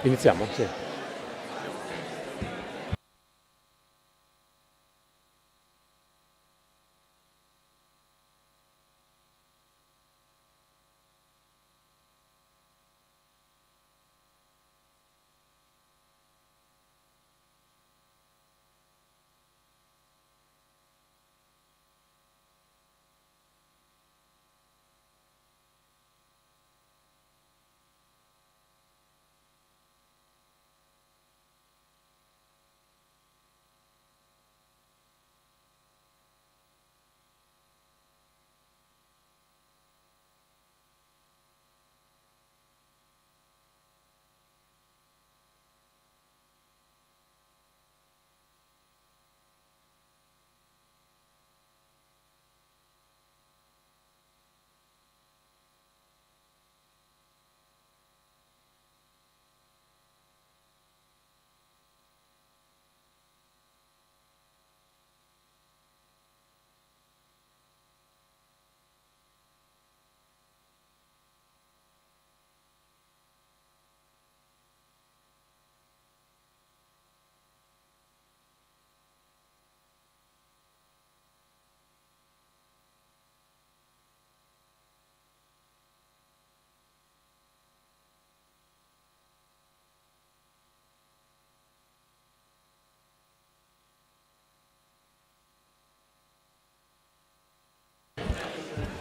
Iniziamo? Sì.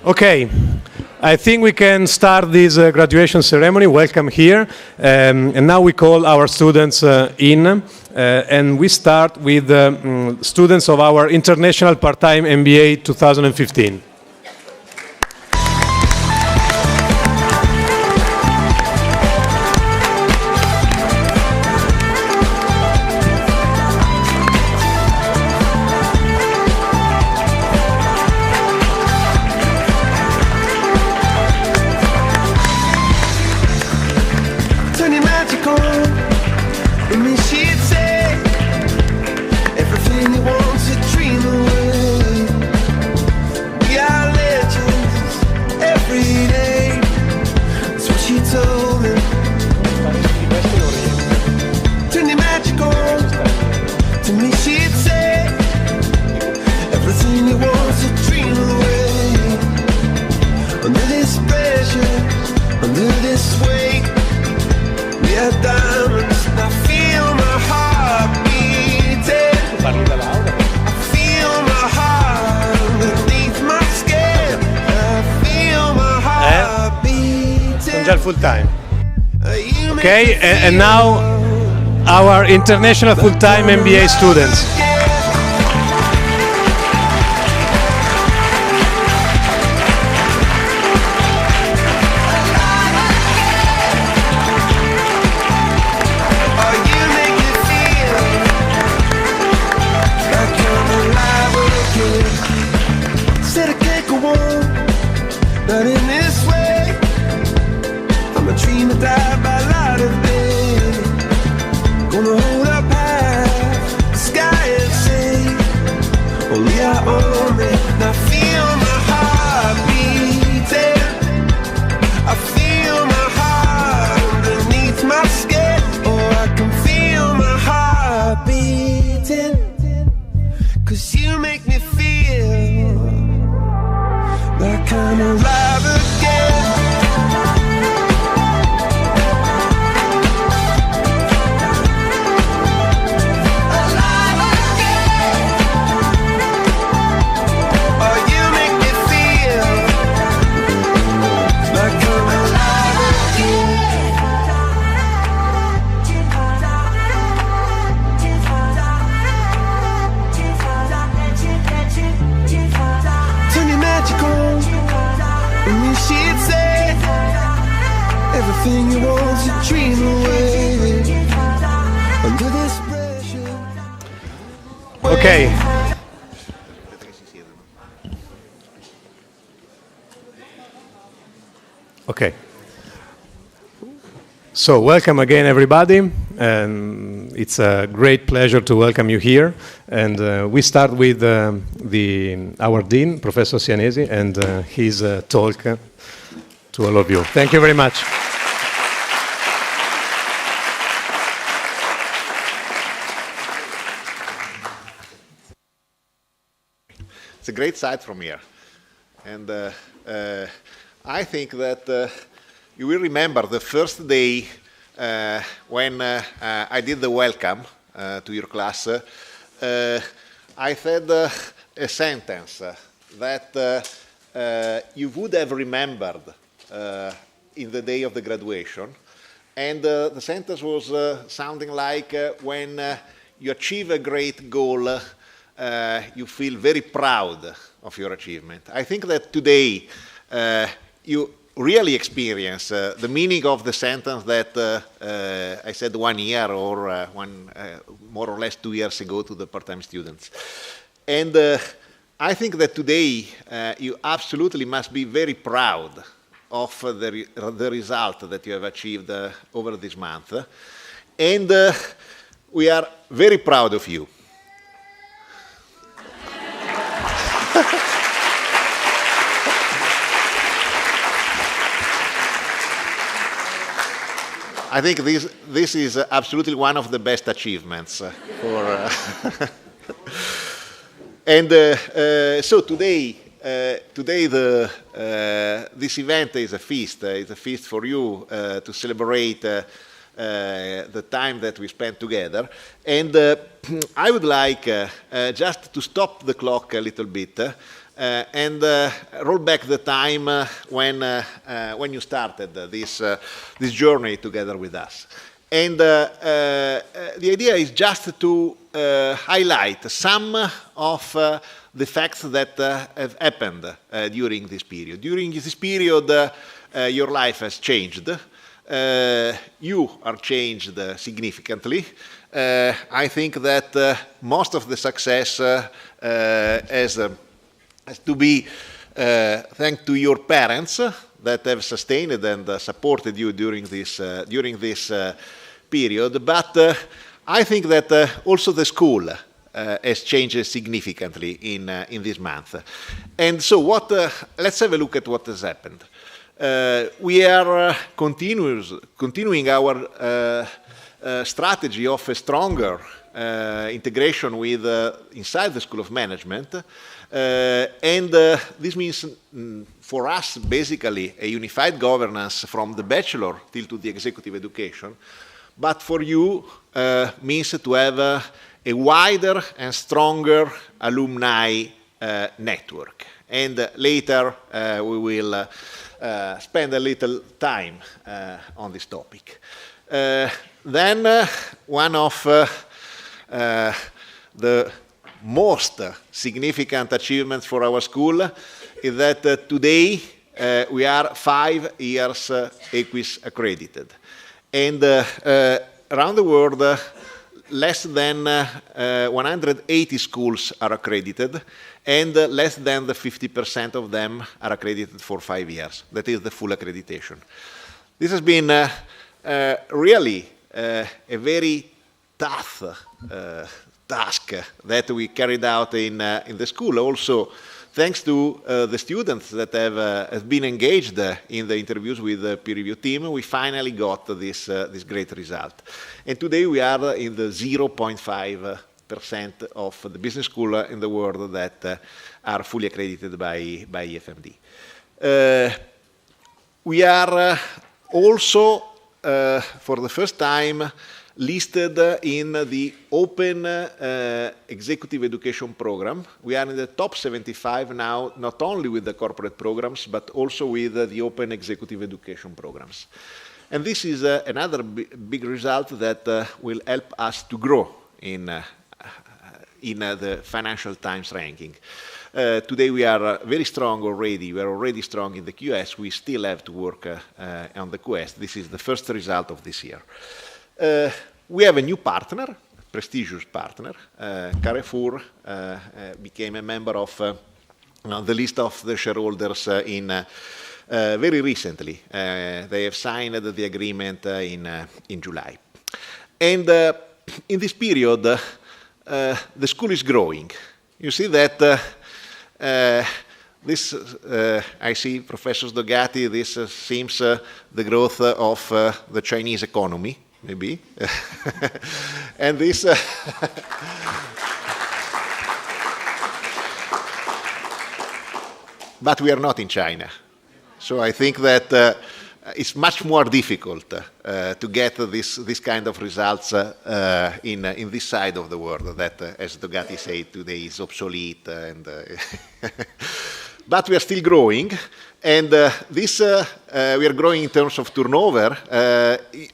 Okay, I think we can start this graduation ceremony. Welcome here. And now we call our students in. And we start with students of our International Part-Time MBA 2015. Full time. Okay, and now our international full-time MBA students. Okay. Okay. So welcome again, everybody, and it's a great pleasure to welcome you here. And we start with our dean, Professor Sianesi, and his talk to all of you. Thank you very much. a great sight from here. And I think that you will remember the first day when I did the welcome to your class. I said a sentence that you would have remembered in the day of the graduation. And the sentence was sounding like when you achieve a great goal, you feel very proud of your achievement. I think that today you really experience the meaning of the sentence that I said 1 year or more or less 2 years ago to the part-time students. And I think that today you absolutely must be very proud of the result that you have achieved over this month. And we are very proud of you. I think this is absolutely one of the best achievements for. And so today this event is a feast. It's a feast for you to celebrate the time that we spent together. And I would like just to stop the clock a little bit and roll back the time when you started this journey together with us. And the idea is just to highlight some of the facts that have happened during this period. During this period, your life has changed. You are changed significantly. I think that most of the success has to be thanks to your parents that have sustained and supported you during this period. But I think that also the school has changed significantly in this month. And so let's have a look at what has happened. We are continuing our strategy of a stronger integration with inside the School of Management. And this means for us basically a unified governance from the bachelor till to the executive education. But for you means to have a wider and stronger alumni network. And later we will spend a little time on this topic. Then one of the most significant achievements for our school is that today we are 5 years EQUIS accredited. And around the world, less than 180 schools are accredited, and less than the 50% of them are accredited for 5 years. That is the full accreditation. This has been really a very tough task that we carried out in the school. Also, thanks to the students that have been engaged in the interviews with the peer review team, we finally got this great result. And today we are in the 0.5% of the business school in the world that are fully accredited by EFMD. We are also, for the first time, listed in the Open Executive Education Program. We are in the top 75 now, not only with the corporate programs, but also with the Open Executive Education Programs. And this is another big result that will help us to grow in the Financial Times ranking. Today we are very strong already. We are already strong in the QS. We still have to work on the Quest. This is the first result of this year. We have a new partner, prestigious partner. Carrefour became a member of the list of the shareholders very recently. They have signed the agreement in July. And in this period, the school is growing. You see that this, I see Professor Sdogati, this seems the growth of the Chinese economy, maybe. And this... but we are not in China. So I think that it's much more difficult to get this kind of results in this side of the world that, as Dogati said today, is obsolete. But we are still growing, and we are growing in terms of turnover,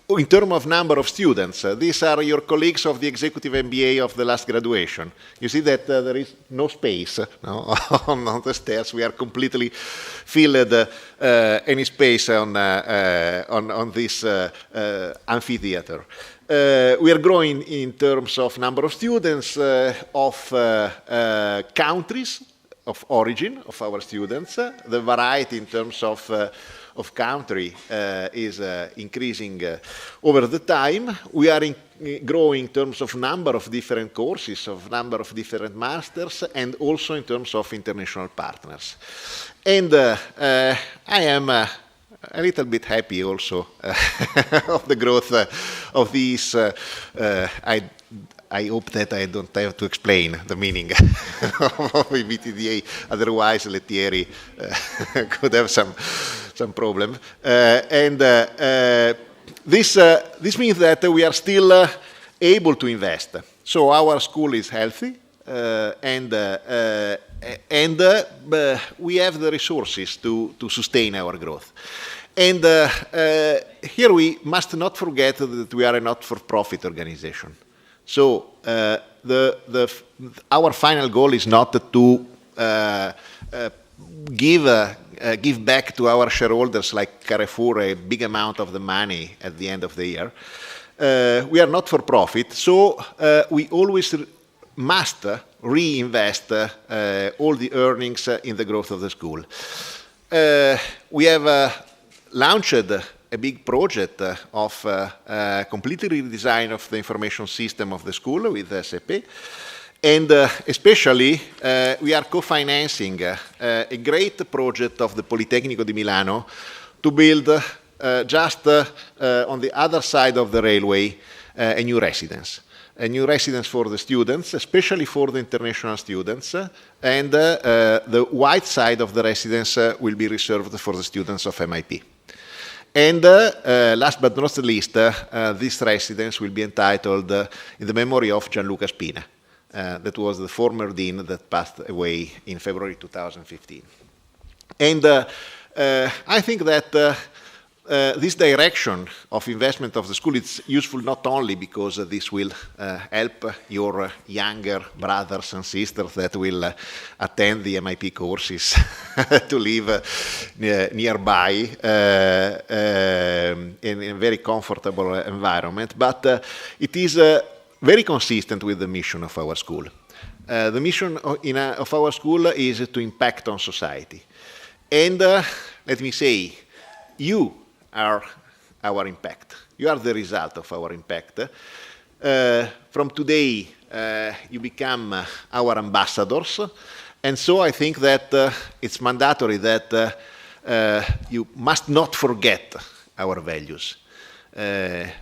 in terms of number of students. These are your colleagues of the executive MBA of the last graduation. You see that there is no space on the stairs. We are completely filled any space on this amphitheater. We are growing in terms of number of students, of countries of origin of our students. The variety in terms of country is increasing over the time. We are growing in terms of number of different courses, of number of different masters, and also in terms of international partners. And I am a little bit happy also of the growth of these. I hope that I don't have to explain the meaning of EBITDA, otherwise Lettieri could have some problem. This means that we are still able to invest. So our school is healthy, and we have the resources to sustain our growth. And here we must not forget that we are a not-for-profit organization. So our final goal is not to give back to our shareholders like Carrefour a big amount of the money at the end of the year. We are not for profit, so we always must reinvest all the earnings in the growth of the school. We have launched a big project of completely redesign of the information system of the school with SAP. And especially, we are co-financing a great project of the Politecnico di Milano to build just on the other side of the railway a new residence. A new residence for the students, especially for the international students, and the white side of the residence will be reserved for the students of MIT. And last but not least, this residence will be entitled in the memory of Gianluca Spina. That was the former dean that passed away in February 2015. And I think that this direction of investment of the school is useful not only because this will help your younger brothers and sisters that will attend the MIP courses to live nearby in a very comfortable environment, but it is very consistent with the mission of our school. The mission of our school is to impact on society. And let me say, you are our impact. You are the result of our impact. From today, you become our ambassadors. And so I think that it's mandatory that you must not forget our values.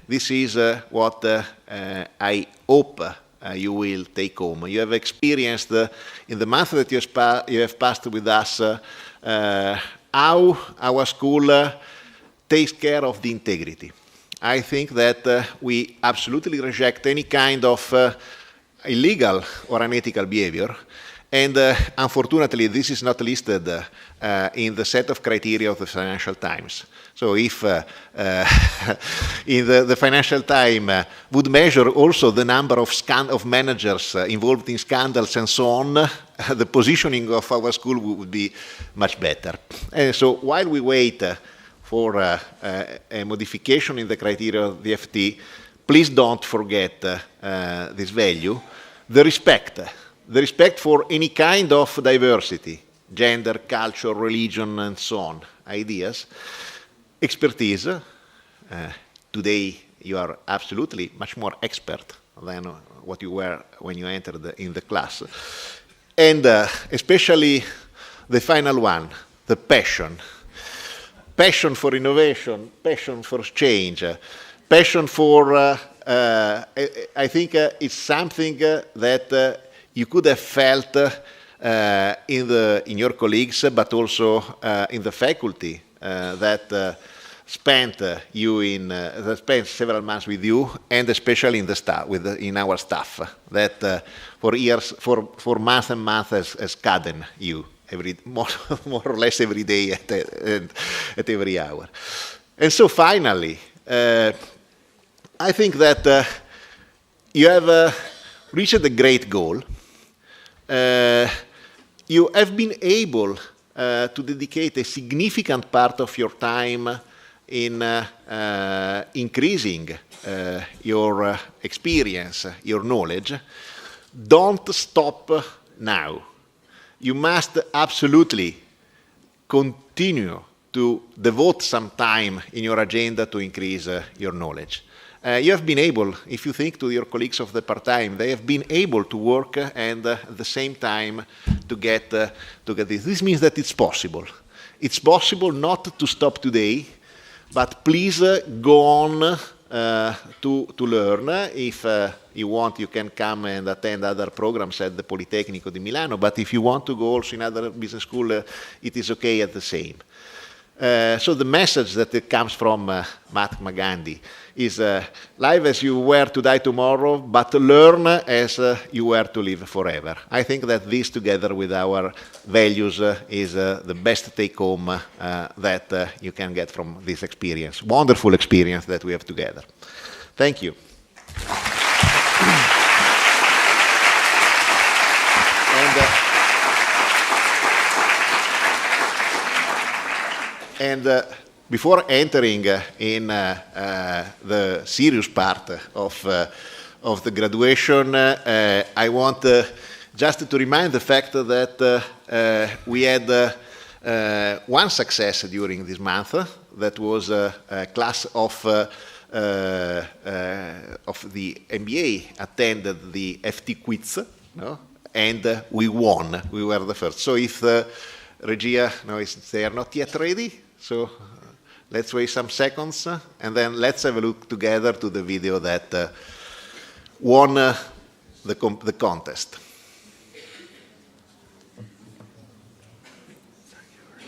This is what I hope you will take home. You have experienced in the month that you have passed with us how our school takes care of the integrity. I think that we absolutely reject any kind of illegal or unethical behavior. And unfortunately, this is not listed in the set of criteria of the Financial Times. So if in the Financial Times would measure also the number of managers involved in scandals and so on, the positioning of our school would be much better. And so while we wait for a modification in the criteria of the FT, please don't forget this value, the respect for any kind of diversity, gender, culture, religion, and so on, ideas, expertise. Today you are absolutely much more expert than what you were when you entered in the class. And especially the final one, the passion. Passion for innovation, passion for change, passion for, I think it's something that you could have felt in your colleagues, but also in the faculty that spent that spent several months with you, and especially in the staff, in our staff that for months and months has cadden you more or less every day at every hour. And so finally, I think that you have reached a great goal. You have been able to dedicate a significant part of your time in increasing your experience, your knowledge. Don't stop now. You must absolutely continue to devote some time in your agenda to increase your knowledge. You have been able, if you think to your colleagues of the part-time, they have been able to work and at the same time to get this. This means that it's possible. It's possible not to stop today, but please go on to learn. If you want, you can come and attend other programs at the Politecnico di Milano, but if you want to go also in other business school, it is okay at the same. So the message that comes from Mahatma Gandhi is live as you were to die tomorrow, but learn as you were to live forever. I think that this, together with our values, is the best take-home that you can get from this experience, wonderful experience that we have together. Thank you. And before entering in the serious part of the graduation, I want just to remind the fact that we had one success during this month. That was a class of the MBA attended the FT quiz, no? And we won. We were the first. So if Regia, no, they are not yet ready. So let's wait some seconds, and then let's have a look together to the video that won the contest.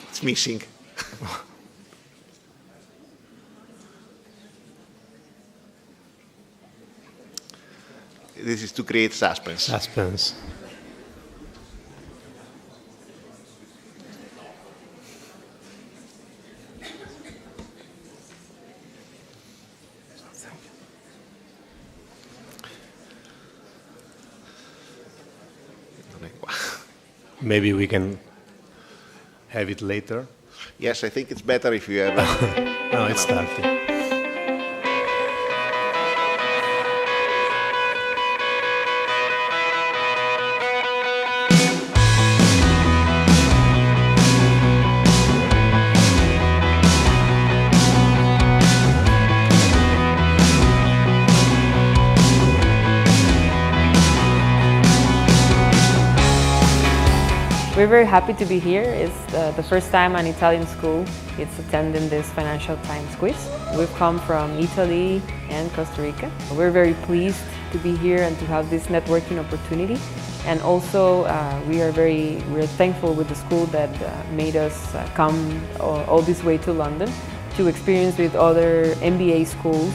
It's missing. This is to create suspense. Suspense. Maybe we can have it later. Yes, I think it's better if you have. No, it's starting. We're very happy to be here. It's the first time an Italian school is attending this Financial Times quiz. We've come from Italy and Costa Rica. We're very pleased to be here and to have this networking opportunity. And also we're thankful with the school that made us come all this way to London to experience with other MBA schools.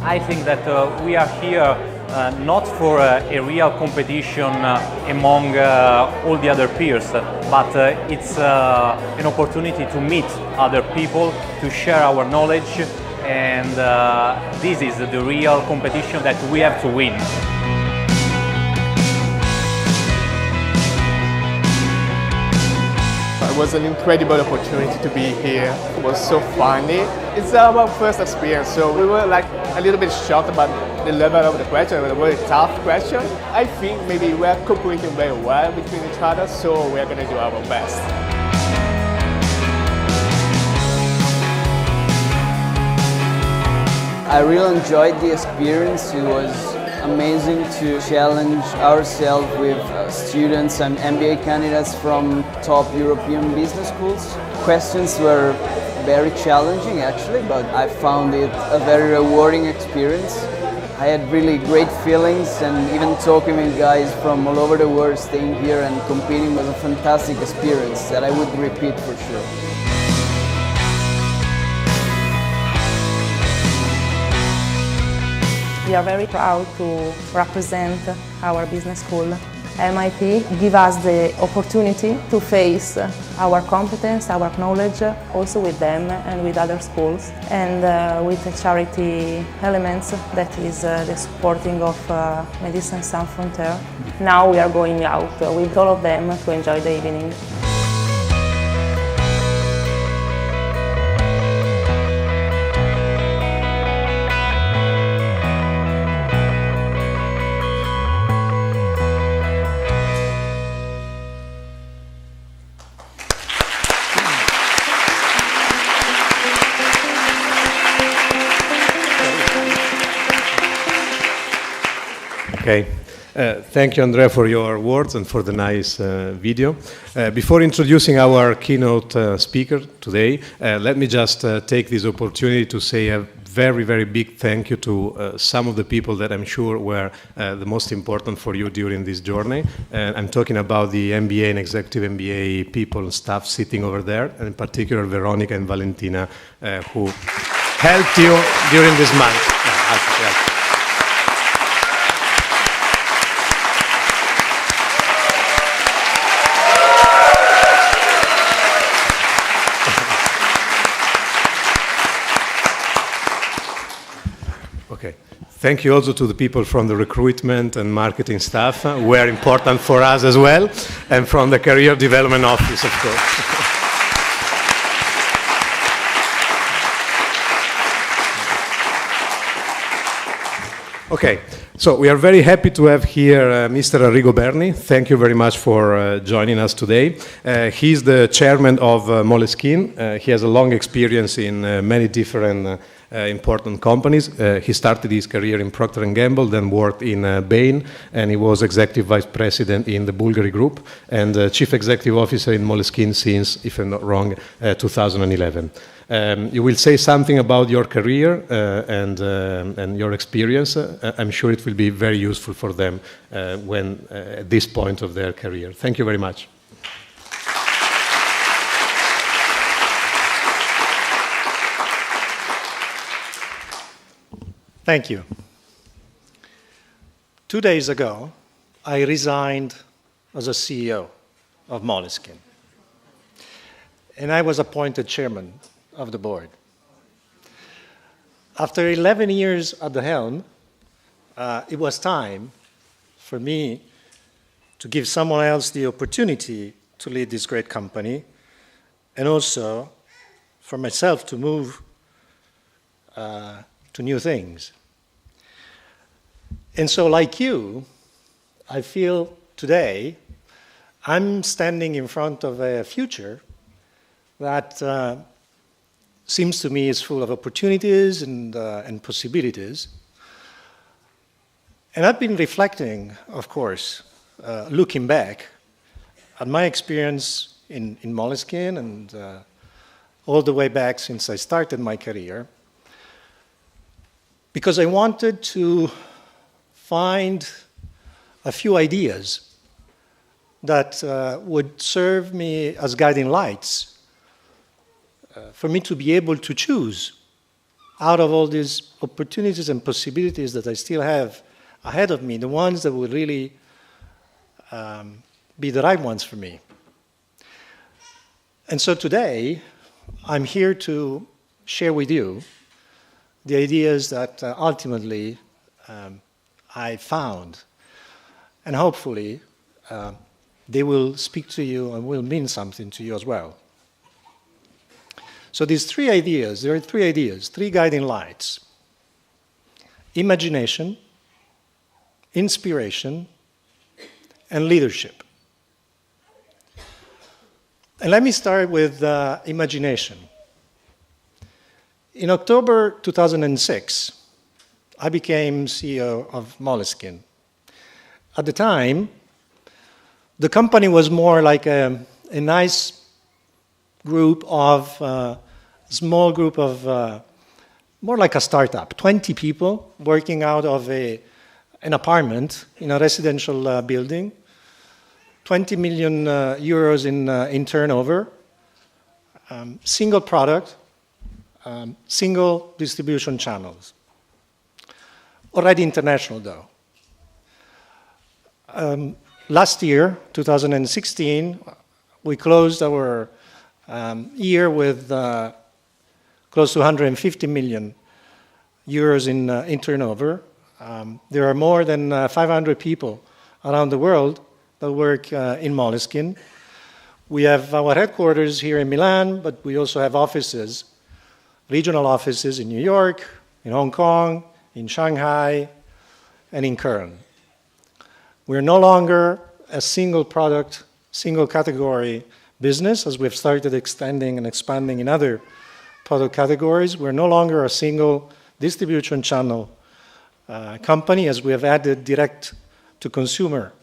I think that we are here not for a real competition among all the other peers, but it's an opportunity to meet other people, to share our knowledge, and this is the real competition that we have to win. It was an incredible opportunity to be here. It was so funny. It's our first experience, so we were like a little bit shocked about the level of the question. It was a very tough question. I think maybe we're cooperating very well between each other, so we're going to do our best. I really enjoyed the experience. It was amazing to challenge ourselves with students and MBA candidates from top European business schools. Questions were very challenging actually, but I found it a very rewarding experience. I had really great feelings, and even talking with guys from all over the world staying here and competing was a fantastic experience that I would repeat for sure. We are very proud to represent our business school. MIT gives us the opportunity to face our competence, our knowledge, also with them and with other schools, and with the charity elements that is the supporting of Médecins Sans Frontières. Now we are going out with all of them to enjoy the evening. Okay. Thank you, Andrea, for your words and for the nice video. Before introducing our keynote speaker today, let me just take this opportunity to say a very, very big thank you to some of the people that I'm sure were the most important for you during this journey. I'm talking about the MBA and Executive MBA people and staff sitting over there, and in particular Veronica and Valentina, who helped you during this month. Okay. Thank you also to the people from the recruitment and marketing staff, who were important for us as well, and from the career development office, of course. Okay, so we are very happy to have here Mr. Arrigo Berni. Thank you very much for joining us today. He's the chairman of Moleskine. He has a long experience in many different important companies. He started his career in Procter & Gamble, then worked in Bain, and he was executive vice president in the Bulgari Group and chief executive officer in Moleskine since, if I'm not wrong, 2011. You will say something about your career and your experience. I'm sure it will be very useful for them when at this point of their career. Thank you very much. Thank you. 2 days ago, I resigned as a CEO of Moleskine, and I was appointed chairman of the board. After 11 years at the helm, it was time for me to give someone else the opportunity to lead this great company, and also for myself to move to new things. And so, like you, I feel today I'm standing in front of a future that seems to me is full of opportunities and possibilities. And I've been reflecting, of course, looking back at my experience in Moleskine and all the way back since I started my career, because I wanted to find a few ideas that would serve me as guiding lights for me to be able to choose out of all these opportunities and possibilities that I still have ahead of me, the ones that would really be the right ones for me. And so today, I'm here to share with you the ideas that ultimately I found, and hopefully they will speak to you and will mean something to you as well. So these three ideas, there are three ideas, three guiding lights: imagination, inspiration, and leadership. And let me start with imagination. In October 2006, I became CEO of Moleskine. At the time, the company was more like a nice group of, small group of more like a startup, 20 people working out of an apartment in a residential building, 20 million euros in turnover, single product, single distribution channels. Already international though. Last year, 2016, we closed our year with close to 150 million euros in turnover. There are more than 500 people around the world that work in Moleskine. We have our headquarters here in Milan, but we also have offices, regional offices in New York, in Hong Kong, in Shanghai, and in Köln. We're no longer a single product, single category business, as we've started extending and expanding in other product categories. We're no longer a single distribution channel company, as we have added direct-to-consumer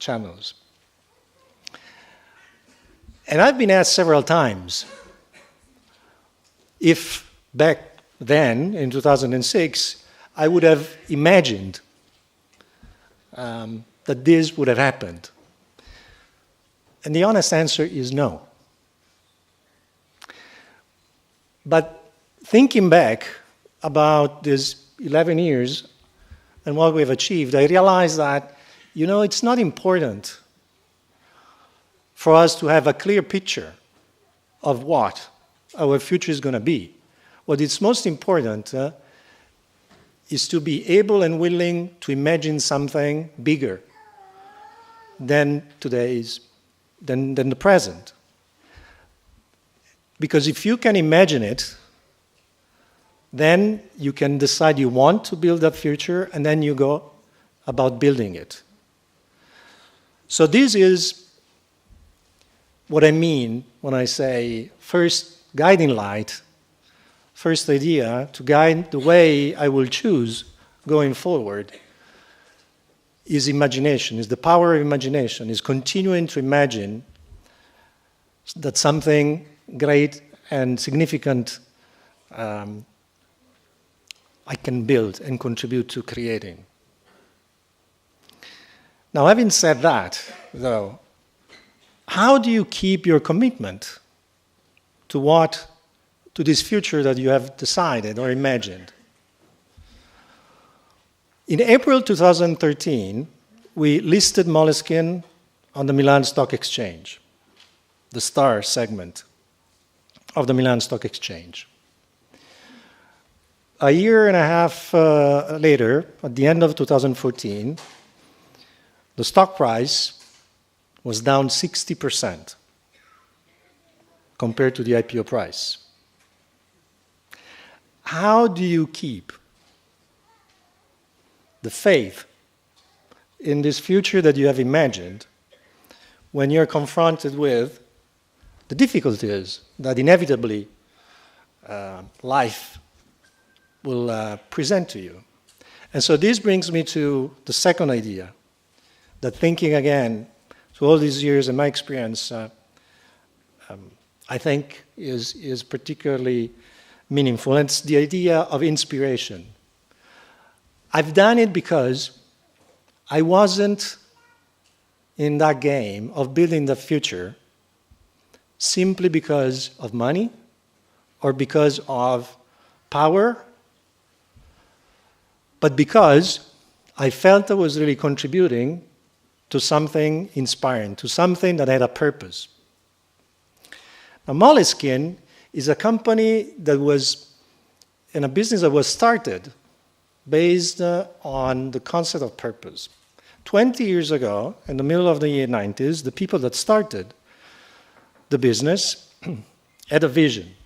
channels. And I've been asked several times if back then, in 2006, I would have imagined that this would have happened. And the honest answer is no. But thinking back about these 11 years and what we've achieved, I realized that, it's not important for us to have a clear picture of what our future is going to be. What is most important is to be able and willing to imagine something bigger than than the present. Because if you can imagine it, then you can decide you want to build that future, and then you go about building it. So this is what I mean when I say first guiding light, first idea to guide the way I will choose going forward is imagination, is the power of imagination, is continuing to imagine that something great and significant I can build and contribute to creating. Now, having said that, though, how do you keep your commitment to this future that you have decided or imagined? In April 2013, we listed Moleskine on the Milan Stock Exchange, the star segment of the Milan Stock Exchange. A year and a half later, at the end of 2014, the stock price was down 60% compared to the IPO price. How do you keep the faith in this future that you have imagined when you're confronted with the difficulties that inevitably life will present to you? And so this brings me to the second idea, that thinking again to all these years in my experience, I think is particularly meaningful. And it's the idea of inspiration. I've done it because I wasn't in that game of building the future simply because of money or because of power, but because I felt I was really contributing to something inspiring, to something that had a purpose. Now, Moleskine is a company that was in a business that was started based on the concept of purpose. 20 years ago, in the middle of the 90s, the people that started the business had a vision.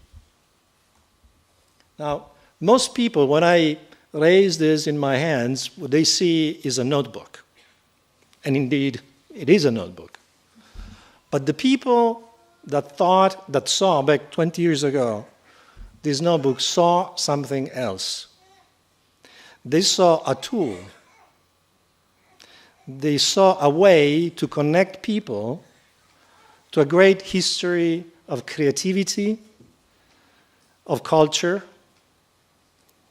Now, most people, when I raise this in my hands, what they see is a notebook. And indeed, it is a notebook. But the people that saw back 20 years ago this notebook saw something else. They saw a tool. They saw a way to connect people to a great history of creativity, of culture,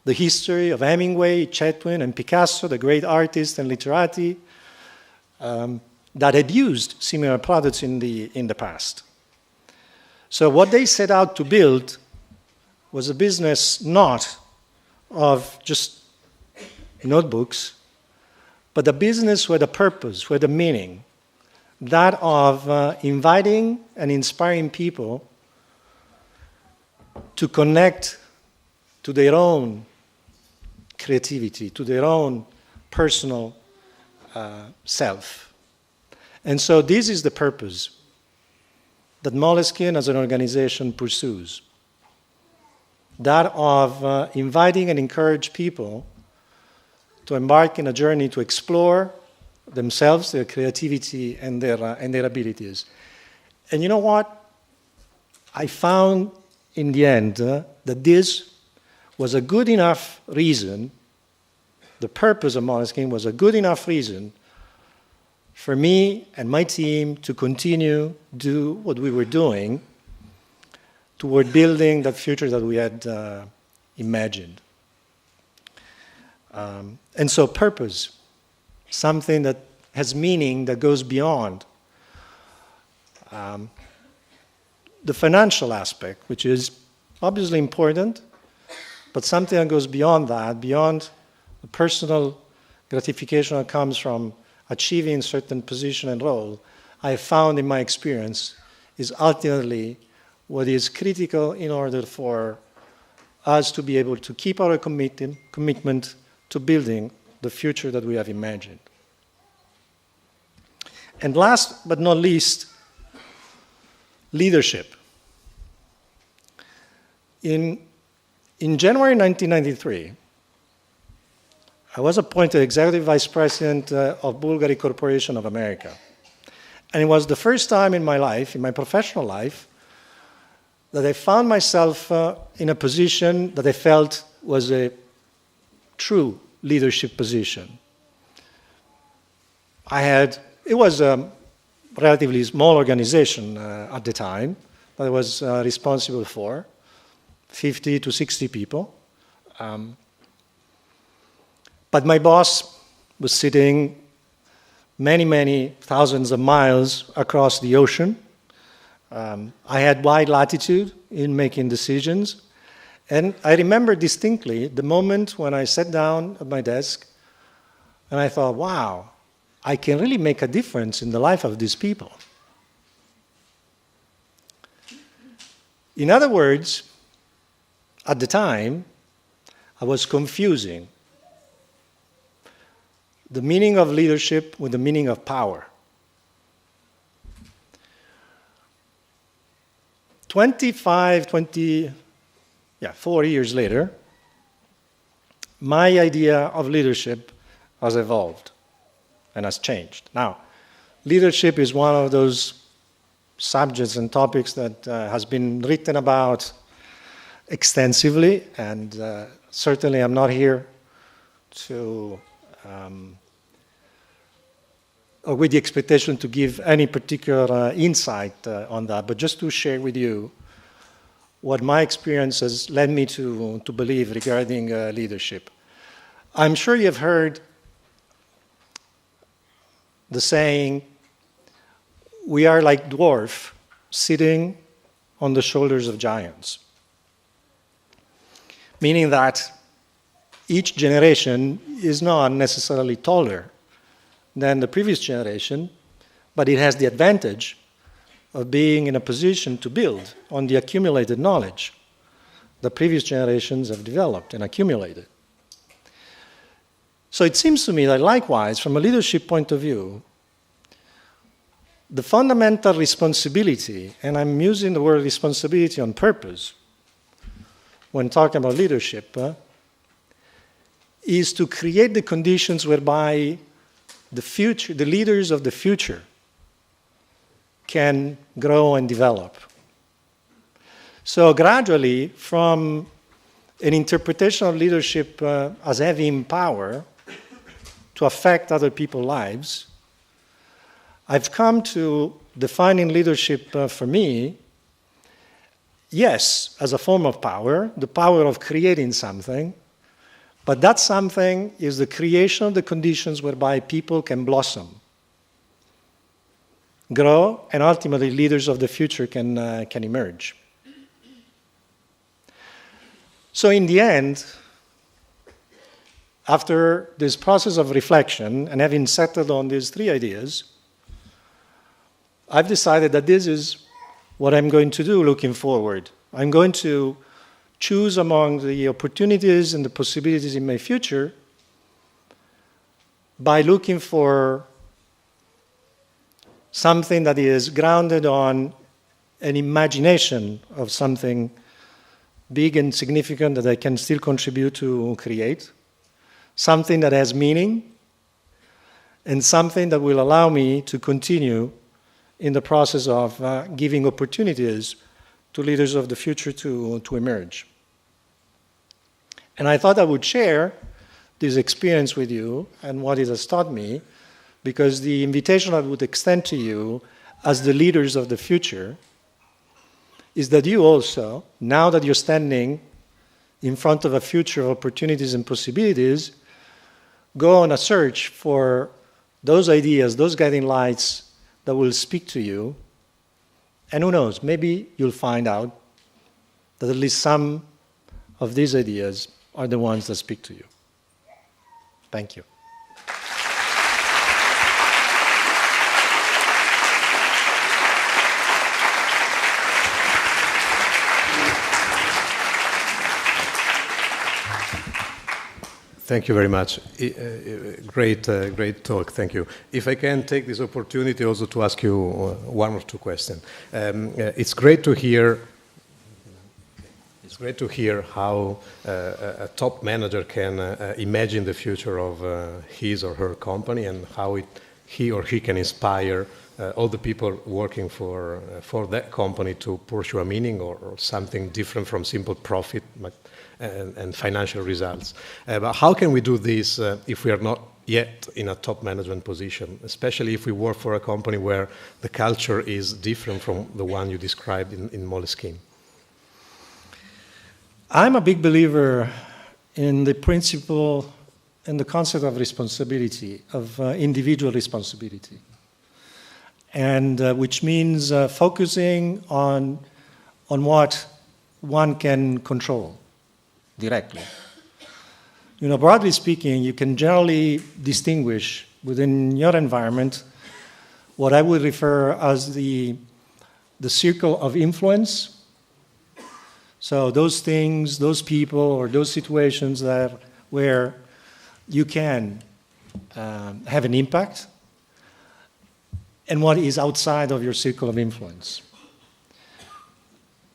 the history of Hemingway, Chetwin, and Picasso, the great artists and literati that had used similar products in the past. So what they set out to build was a business not of just notebooks, but a business with a purpose, with a meaning, that of inviting and inspiring people to connect to their own creativity, to their own personal self. And so this is the purpose that Moleskine as an organization pursues, that of inviting and encourage people to embark in a journey to explore themselves, their creativity, and their abilities. And you know what? I found in the end that this was a good enough reason, the purpose of Moleskine was a good enough reason for me and my team to continue do what we were doing toward building that future that we had imagined. And so purpose, something that has meaning that goes beyond the financial aspect, which is obviously important, but something that goes beyond that, beyond the personal gratification that comes from achieving certain position and role, I found in my experience is ultimately what is critical in order for us to be able to keep our commitment to building the future that we have imagined. And last but not least, leadership. In January 1993, I was appointed Executive Vice President of Bulgari Corporation of America. And it was the first time in my life, in my professional life, that I found myself in a position that I felt was a true leadership position. It was a relatively small organization at the time that I was responsible for, 50 to 60 people. But my boss was sitting many, many thousands of miles across the ocean. I had wide latitude in making decisions. And I remember distinctly the moment when I sat down at my desk and I thought, wow, I can really make a difference in the life of these people. In other words, at the time, I was confusing the meaning of leadership with the meaning of power. 4 years later, my idea of leadership has evolved and has changed. Now, leadership is one of those subjects and topics that has been written about extensively, and certainly I'm not here to or with the expectation to give any particular insight on that, but just to share with you what my experience has led me to believe regarding leadership. I'm sure you've heard the saying, we are like dwarf sitting on the shoulders of giants. Meaning that each generation is not necessarily taller than the previous generation, but it has the advantage of being in a position to build on the accumulated knowledge the previous generations have developed and accumulated. So it seems to me that likewise, from a leadership point of view, the fundamental responsibility, and I'm using the word responsibility on purpose when talking about leadership, is to create the conditions whereby the leaders of the future can grow and develop. So gradually, from an interpretation of leadership as having power to affect other people's lives, I've come to defining leadership for me, yes, as a form of power, the power of creating something, But that something is the creation of the conditions whereby people can blossom, grow, and ultimately leaders of the future can emerge. So in the end, after this process of reflection and having settled on these three ideas, I've decided that this is what I'm going to do looking forward. I'm going to choose among the opportunities and the possibilities in my future by looking for something that is grounded on an imagination of something big and significant that I can still contribute to create, something that has meaning, and something that will allow me to continue in the process of giving opportunities to leaders of the future to emerge. And I thought I would share this experience with you and what it has taught me, because the invitation I would extend to you as the leaders of the future is that you also, now that you're standing in front of a future of opportunities and possibilities, go on a search for those ideas, those guiding lights that will speak to you. And who knows, maybe you'll find out that at least some of these ideas are the ones that speak to you. Thank you. Thank you very much. Great talk. Thank you. If I can take this opportunity also to ask you one or two questions. It's great to hear. It's great to hear how a top manager can imagine the future of his or her company and how he or she can inspire all the people working for that company to pursue a meaning or something different from simple profit and financial results. But how can we do this if we are not yet in a top management position, especially if we work for a company where the culture is different from the one you described in Moleskine? I'm a big believer in the principle and the concept of responsibility, of individual responsibility, and which means focusing on what one can control directly. You know, broadly speaking, you can generally distinguish within your environment what I would refer as the circle of influence. So those things, those people, or those situations where you can have an impact, and what is outside of your circle of influence.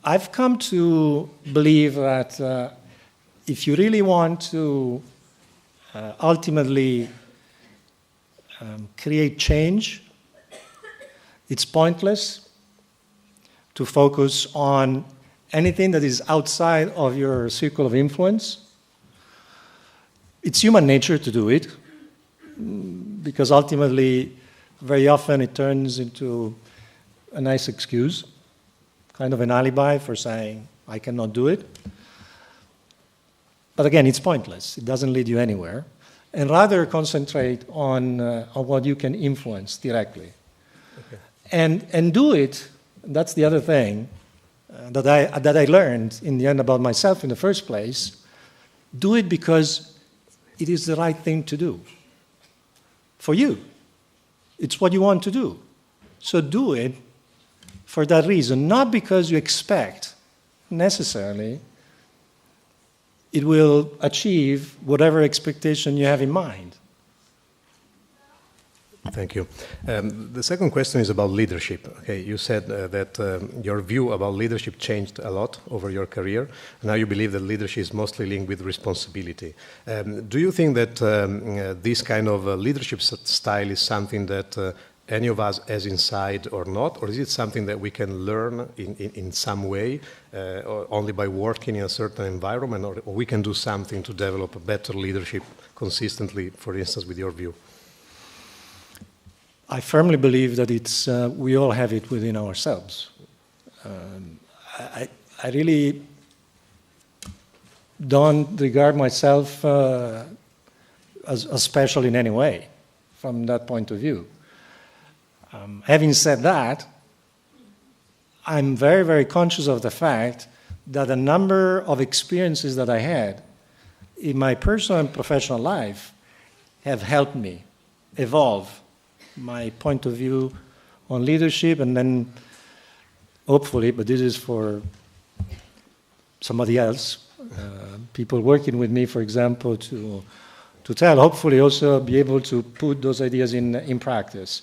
I've come to believe that if you really want to ultimately create change, it's pointless to focus on anything that is outside of your circle of influence. It's human nature to do it, because ultimately, very often it turns into a nice excuse, kind of an alibi for saying, I cannot do it. But again, it's pointless. It doesn't lead you anywhere. And rather concentrate on what you can influence directly. Okay. And do it, that's the other thing that I learned in the end about myself in the first place. Do it because it is the right thing to do. For you. It's what you want to do. So do it for that reason, not because you expect necessarily it will achieve whatever expectation you have in mind. Thank you. The second question is about leadership. Okay, you said that your view about leadership changed a lot over your career. Now you believe that leadership is mostly linked with responsibility. Do you think that this kind of leadership style is something that any of us has inside or not, or is it something that we can learn in some way, or only by working in a certain environment, or we can do something to develop a better leadership consistently, for instance, with your view? I firmly believe that it's we all have it within ourselves. I really don't regard myself as special in any way from that point of view. Having said that, I'm very, very conscious of the fact that a number of experiences that I had in my personal and professional life have helped me evolve my point of view on leadership, and then hopefully, but this is for somebody else, people working with me, for example, to tell, hopefully also be able to put those ideas in practice.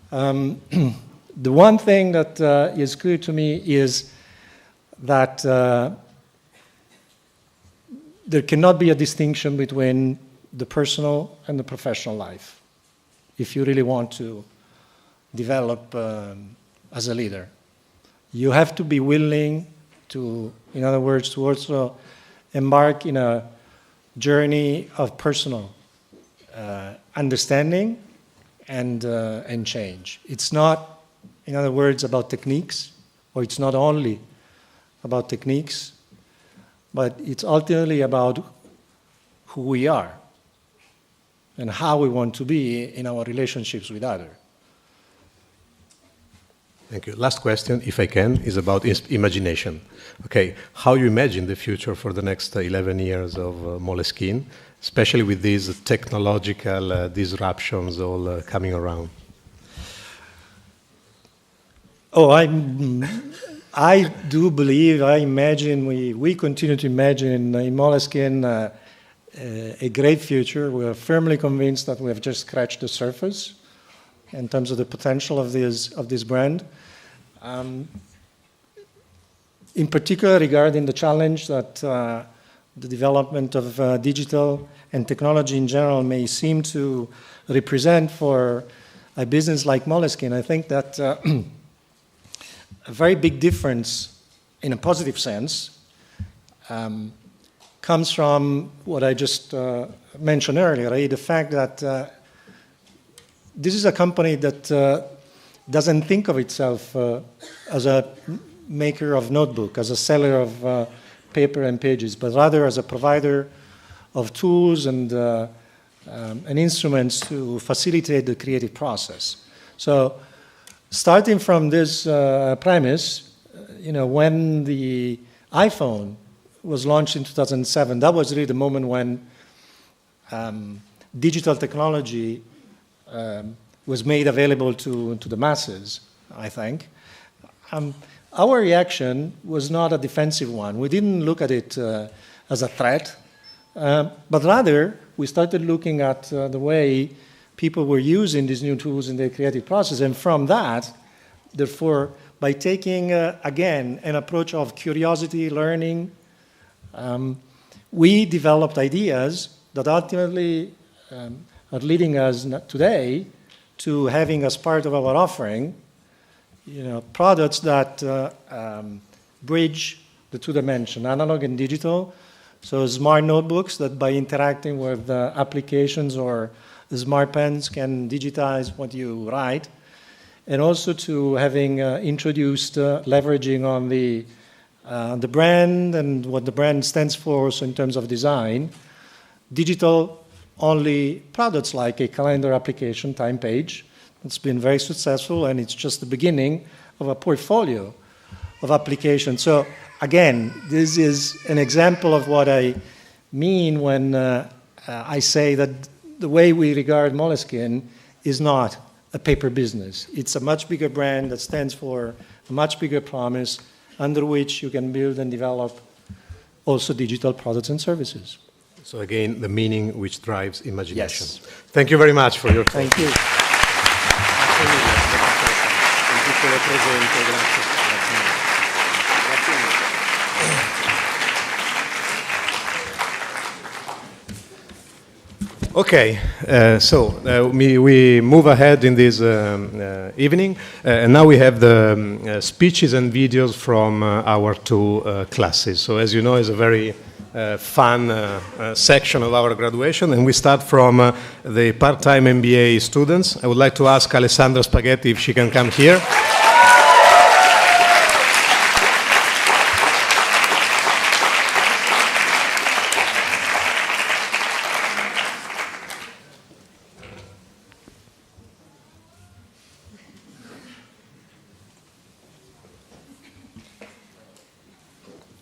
The one thing that is clear to me is that there cannot be a distinction between the personal and the professional life if you really want to develop as a leader. You have to be willing to, in other words, to also embark in a journey of personal understanding and change. It's not, in other words, about techniques, or it's not only about techniques, but it's ultimately about who we are and how we want to be in our relationships with others. Thank you. Last question, if I can, is about imagination. Okay, how you imagine the future for the next 11 years of Moleskine, especially with these technological disruptions all coming around? Oh, I do believe, I imagine, we continue to imagine in Moleskine a great future. We are firmly convinced that we have just scratched the surface in terms of the potential of this brand. In particular, regarding the challenge that the development of digital and technology in general may seem to represent for a business like Moleskine, I think that a very big difference, in a positive sense, comes from what I just mentioned earlier, right? The fact that this is a company that doesn't think of itself as a maker of notebook, as a seller of paper and pages, but rather as a provider of tools and instruments to facilitate the creative process. So, starting from this premise, when the iPhone was launched in 2007, that was really the moment when digital technology was made available to the masses, I think. Our reaction was not a defensive one. We didn't look at it as a threat, but rather we started looking at the way people were using these new tools in their creative process. And from that, therefore, by taking, again, an approach of curiosity, learning, we developed ideas that ultimately are leading us today to having as part of our offering, products that bridge the two dimensions, analog and digital. So smart notebooks that by interacting with applications or smart pens can digitize what you write. And also to having introduced leveraging on the brand and what the brand stands for, so in terms of design, digital-only products like a calendar application, Time Page. It's been very successful, and it's just the beginning of a portfolio of applications. So again, this is an example of what I mean when I say that the way we regard Moleskine is not a paper business. It's a much bigger brand that stands for a much bigger promise under which you can build and develop also digital products and services. So again, the meaning which drives imagination. Yes. Thank you very much for your time. Thank you. Okay, we move ahead in this evening, and now we have the speeches and videos from our two classes. So as you know, it's a very fun section of our graduation, and we start from the part-time MBA students. I would like to ask Alessandra Spaghetti if she can come here.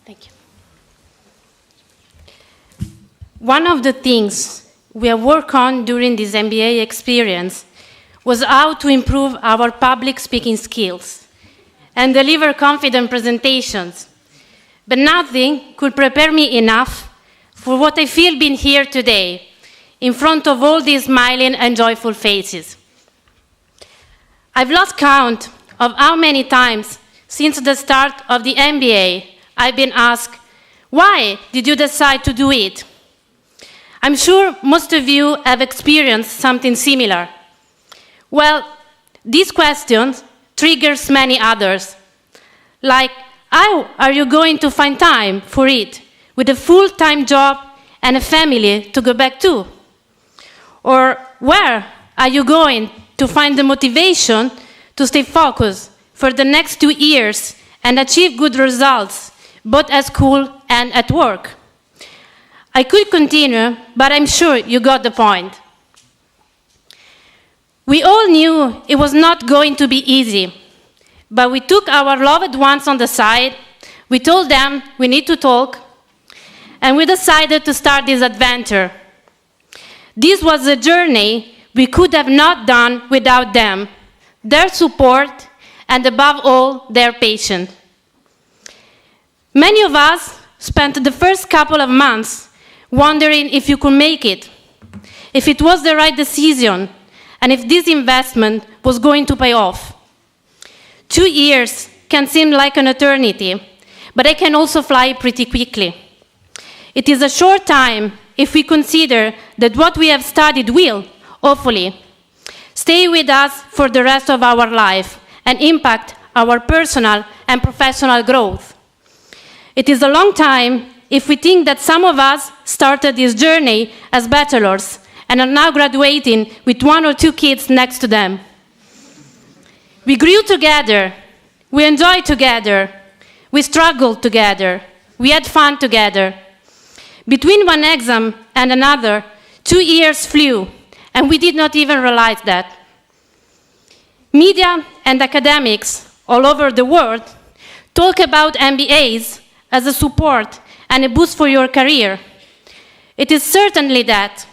Thank you. One of the things we have worked on during this MBA experience was how to improve our public speaking skills and deliver confident presentations. But nothing could prepare me enough for what I feel being here today, in front of all these smiling and joyful faces. I've lost count of how many times since the start of the MBA I've been asked, why did you decide to do it? I'm sure most of you have experienced something similar. Well, this question triggers many others, like, how are you going to find time for it with a full-time job and a family to go back to? Or where are you going to find the motivation to stay focused for the next 2 years and achieve good results, both at school and at work? I could continue, but I'm sure you got the point. We all knew it was not going to be easy, but we took our loved ones on the side, we told them we need to talk, and we decided to start this adventure. This was a journey we could have not done without them, their support, and above all, their patience. Many of us spent the first couple of months wondering if you could make it, if it was the right decision, and if this investment was going to pay off. 2 years can seem like an eternity, but it can also fly pretty quickly. It is a short time if we consider that what we have studied will, hopefully, stay with us for the rest of our life and impact our personal and professional growth. It is a long time if we think that some of us started this journey as bachelors and are now graduating with 1 or 2 kids next to them. We grew together, we enjoyed together, we struggled together, we had fun together. Between one exam and another, 2 years flew, and we did not even realize that. Media and academics all over the world talk about MBAs as a support and a boost for your career. It is certainly that,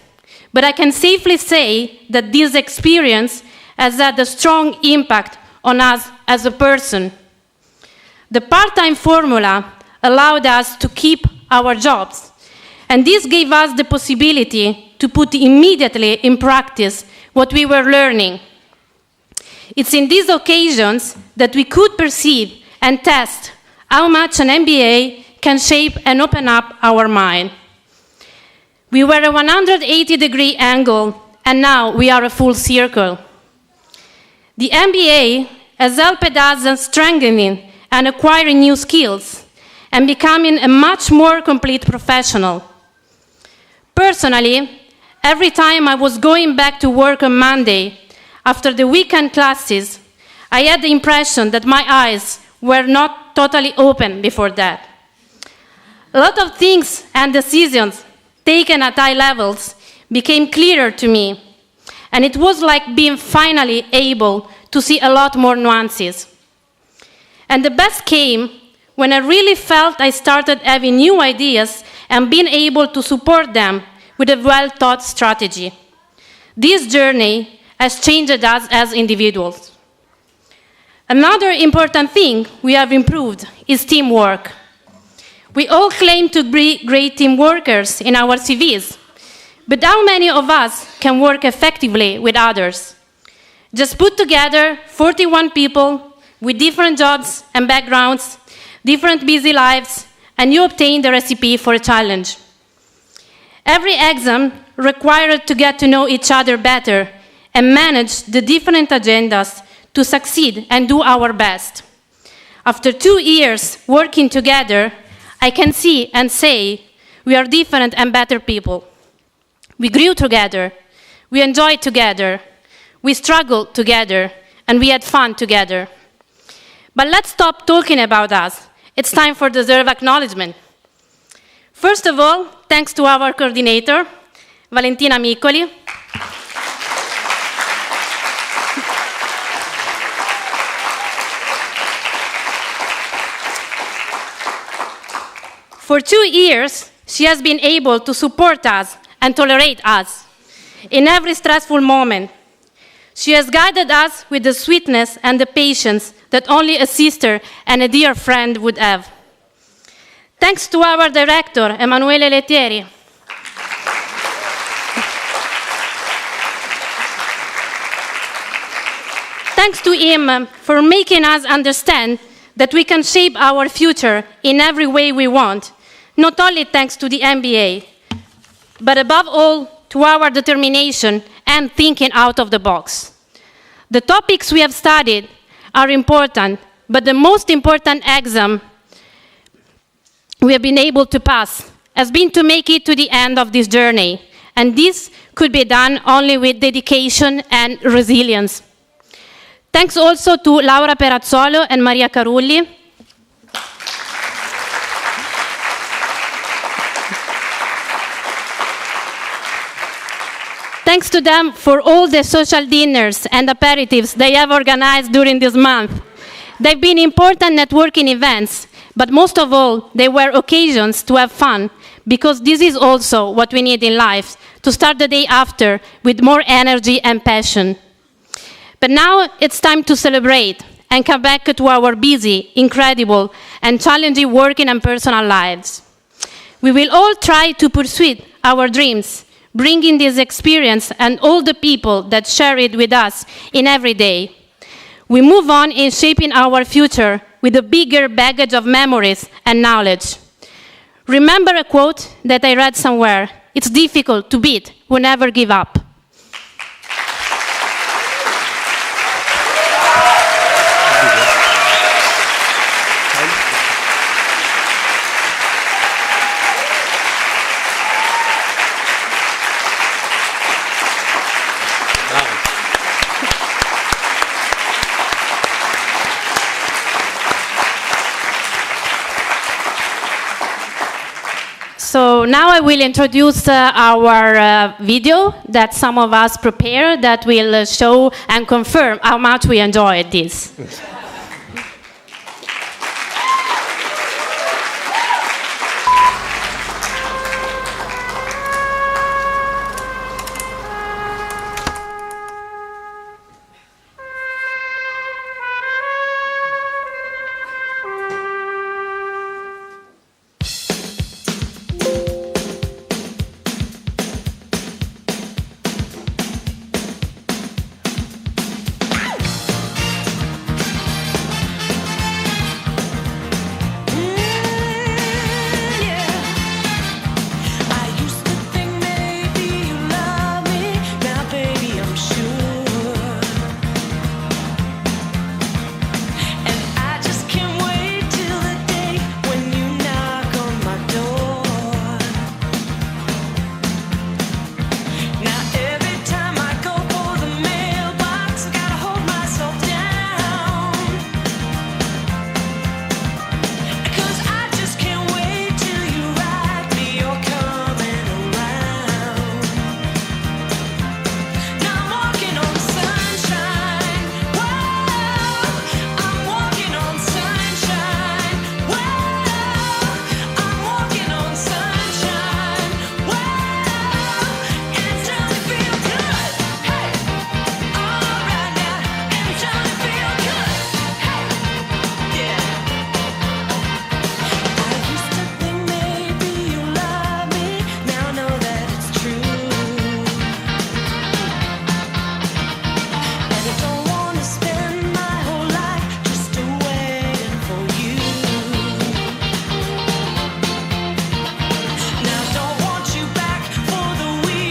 but I can safely say that this experience has had a strong impact on us as a person. The part-time formula allowed us to keep our jobs, and this gave us the possibility to put immediately in practice what we were learning. It's in these occasions that we could perceive and test how much an MBA can shape and open up our mind. We were a 180-degree angle, and now we are a full circle. The MBA has helped us in strengthening and acquiring new skills and becoming a much more complete professional. Personally, every time I was going back to work on Monday, after the weekend classes, I had the impression that my eyes were not totally open before that. A lot of things and decisions taken at high levels became clearer to me, and it was like being finally able to see a lot more nuances. And the best came when I really felt I started having new ideas and being able to support them with a well-thought strategy. This journey has changed us as individuals. Another important thing we have improved is teamwork. We all claim to be great team workers in our CVs, but how many of us can work effectively with others? Just put together 41 people with different jobs and backgrounds, different busy lives, and you obtain the recipe for a challenge. Every exam required to get to know each other better and manage the different agendas to succeed and do our best. After 2 years working together, I can see and say we are different and better people. We grew together, we enjoyed together, we struggled together, and we had fun together. But let's stop talking about us. It's time for deserved acknowledgement. First of all, thanks to our coordinator, Valentina Miccoli. For 2 years, she has been able to support us and tolerate us in every stressful moment. She has guided us with the sweetness and the patience that only a sister and a dear friend would have. Thanks to our director, Emanuele Lettieri. Thanks to him for making us understand that we can shape our future in every way we want, not only thanks to the MBA, but above all, to our determination and thinking out of the box. The topics we have studied are important, but the most important exam we have been able to pass has been to make it to the end of this journey, and this could be done only with dedication and resilience. Thanks also to Laura Perazzolo and Maria Carulli. Thanks to them for all the social dinners and aperitifs they have organized during this month. They've been important networking events, but most of all, they were occasions to have fun, because this is also what we need in life, to start the day after with more energy and passion. But now it's time to celebrate and come back to our busy, incredible, and challenging working and personal lives. We will all try to pursue our dreams, bringing this experience and all the people that share it with us in every day. We move on in shaping our future with a bigger baggage of memories and knowledge. Remember a quote that I read somewhere: "It's difficult to beat, we never give up." So now I will introduce our video that some of us prepared that will show and confirm how much we enjoyed this.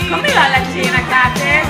Come va la cena, Kate?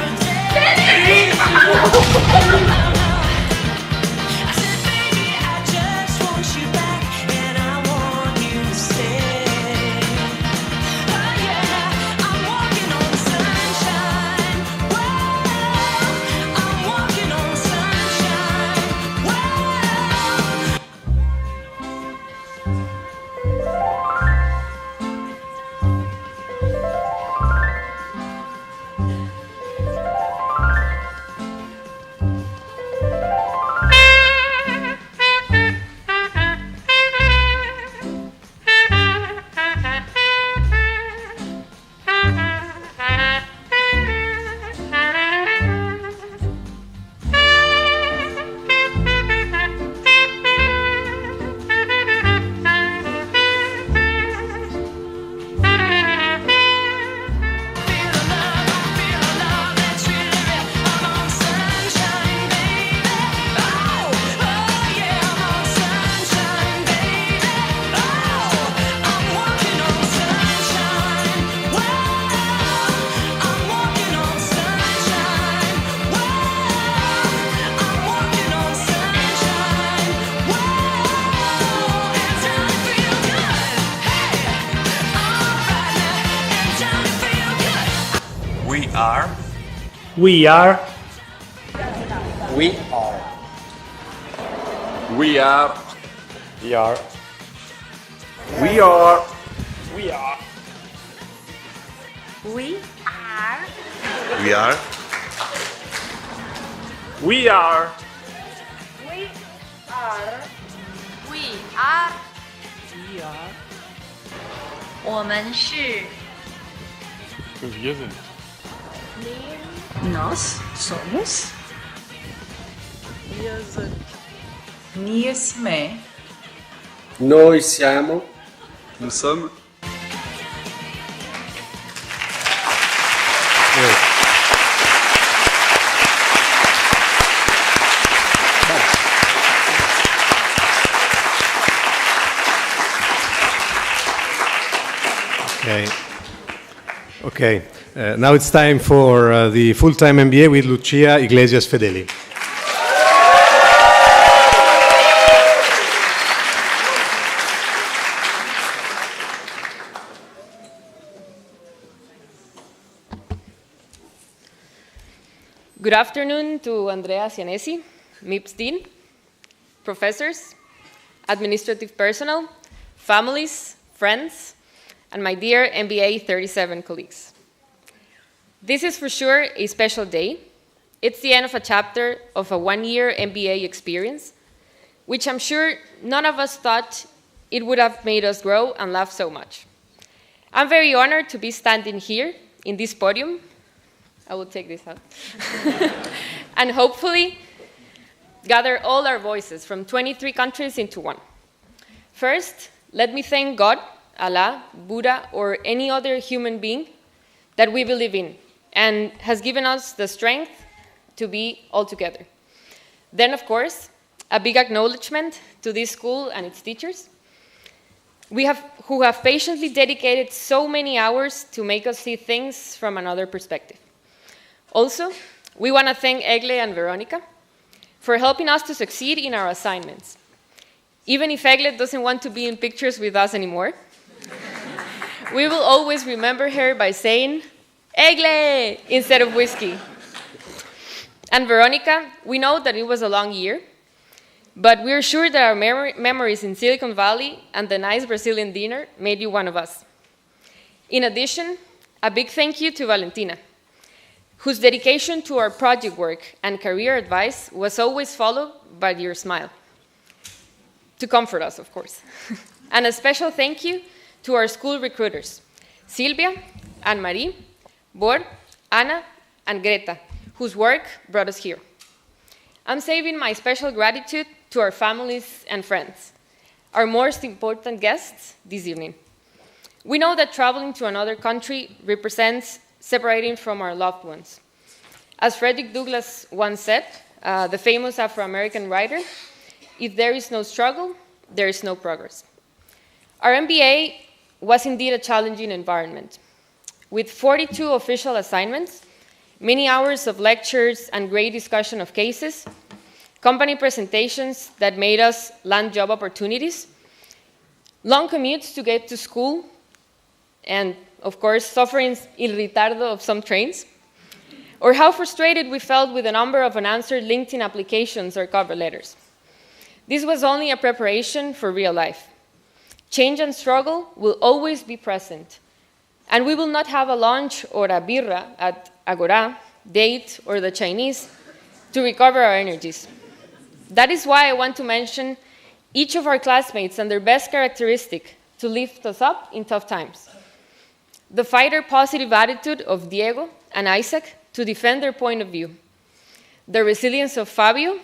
We are. We are. We are. We are. We are. We are. We are. We are. We are. We are. We are. We are. 我们是 Nós somos. Noi siamo. Nous sommes. Okay. Okay. Now it's time for the full-time MBA with Lucia Iglesias Fedeli. Good afternoon to Andrea Cianesi, MIPS Dean, professors, administrative personnel, families, friends, and my dear MBA 37 colleagues. This is for sure a special day. It's the end of a chapter of a one-year MBA experience, which I'm sure none of us thought it would have made us grow and laugh so much. I'm very honored to be standing here in this podium. I will take this out. And hopefully gather all our voices from 23 countries into one. First, let me thank God, Allah, Buddha, or any other human being that we believe in and has given us the strength to be all together. Then, of course, a big acknowledgement to this school and its teachers who have patiently dedicated so many hours to make us see things from another perspective. Also, we want to thank Egle and Veronica for helping us to succeed in our assignments. Even if Egle doesn't want to be in pictures with us anymore, we will always remember her by saying, Egle, instead of whiskey. And Veronica, we know that it was a long year, but we're sure that our memories in Silicon Valley and the nice Brazilian dinner made you one of us. In addition, a big thank you to Valentina, whose dedication to our project work and career advice was always followed by your smile. To comfort us, of course. And a special thank you to our school recruiters, Silvia, Anne-Marie, Bor, Anna, and Greta, whose work brought us here. I'm saving my special gratitude to our families and friends, our most important guests this evening. We know that traveling to another country represents separating from our loved ones. As Frederick Douglass once said, the famous Afro-American writer, if there is no struggle, there is no progress. Our MBA was indeed a challenging environment. With 42 official assignments, many hours of lectures and great discussion of cases, company presentations that made us land job opportunities, long commutes to get to school, and of course, suffering il ritardo of some trains, or how frustrated we felt with a number of unanswered LinkedIn applications or cover letters. This was only a preparation for real life. Change and struggle will always be present, and we will not have a lunch or a birra at Agora, Date, or the Chinese to recover our energies. That is why I want to mention each of our classmates and their best characteristic to lift us up in tough times. The fighter positive attitude of Diego and Isaac to defend their point of view. The resilience of Fabio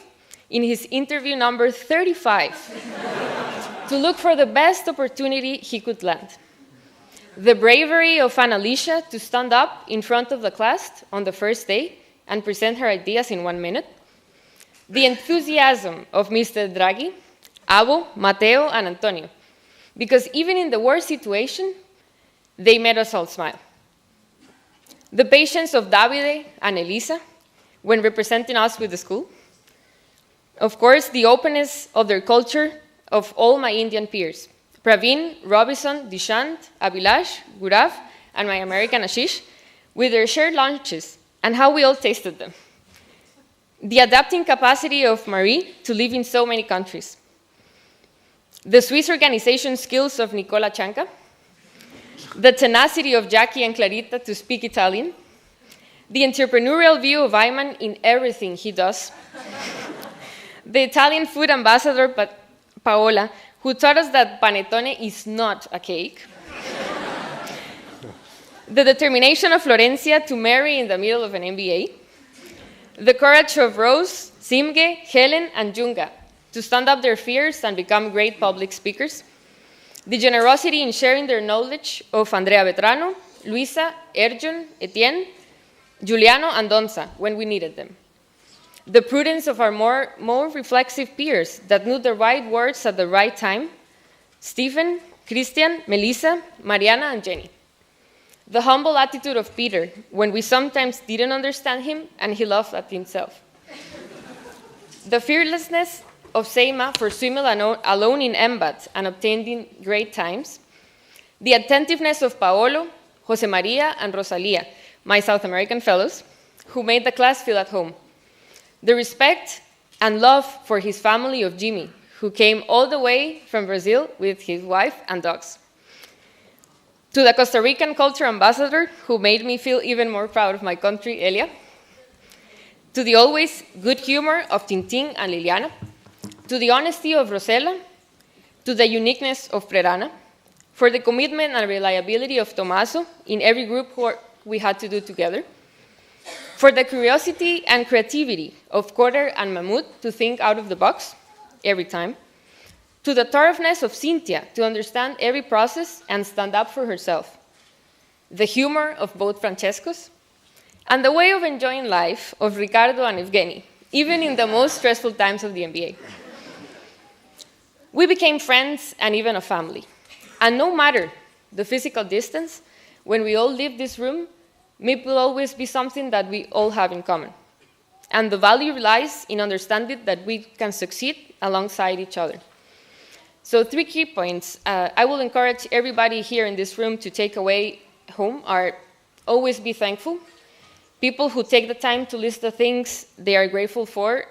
in his interview number 35 to look for the best opportunity he could land. The bravery of Annalicia to stand up in front of the class on the first day and present her ideas in 1 minute. The enthusiasm of Mr. Draghi, Abo, Mateo, and Antonio, because even in the worst situation, they made us all smile. The patience of Davide and Elisa when representing us with the school. Of course, the openness of their culture of all my Indian peers. Praveen, Robinson, Dishant, Abhilash, Gurav, and my American Ashish, with their shared lunches and how we all tasted them. The adapting capacity of Marie to live in so many countries. The Swiss organization skills of Nicola Cianca. The tenacity of Jackie and Clarita to speak Italian. The entrepreneurial view of Ayman in everything he does. The Italian food ambassador, Paola, who taught us that panettone is not a cake. The determination of Florencia to marry in the middle of an MBA. The courage of Rose, Simge, Helen, and Junga to stand up their fears and become great public speakers. The generosity in sharing their knowledge of Andrea Vetrano, Luisa, Erjun, Etienne, Giuliano, and Donza when we needed them. The prudence of our more reflexive peers that knew the right words at the right time, Stephen, Christian, Melissa, Mariana, and Jenny. The humble attitude of Peter when we sometimes didn't understand him and he laughed at himself. The fearlessness of Seima for swimming alone in MBAT and obtaining great times. The attentiveness of Paolo, Jose Maria, and Rosalia, my South American fellows, who made the class feel at home. The respect and love for his family of Jimmy, who came all the way from Brazil with his wife and dogs. To the Costa Rican culture ambassador, who made me feel even more proud of my country, Elia. To the always good humor of Tintin and Liliana. To the honesty of Rosella. To the uniqueness of Prerana. For the commitment and reliability of Tommaso in every group we had to do together. For the curiosity and creativity of Koder and Mahmoud to think out of the box every time. To the thoroughness of Cynthia to understand every process and stand up for herself. The humor of both Francescos. And the way of enjoying life of Ricardo and Evgeny, even in the most stressful times of the MBA. We became friends and even a family. And no matter the physical distance, when we all leave this room, MIP will always be something that we all have in common. And the value lies in understanding that we can succeed alongside each other. So 3 key points I will encourage everybody here in this room to take away home are always be thankful. People who take the time to list the things they are grateful for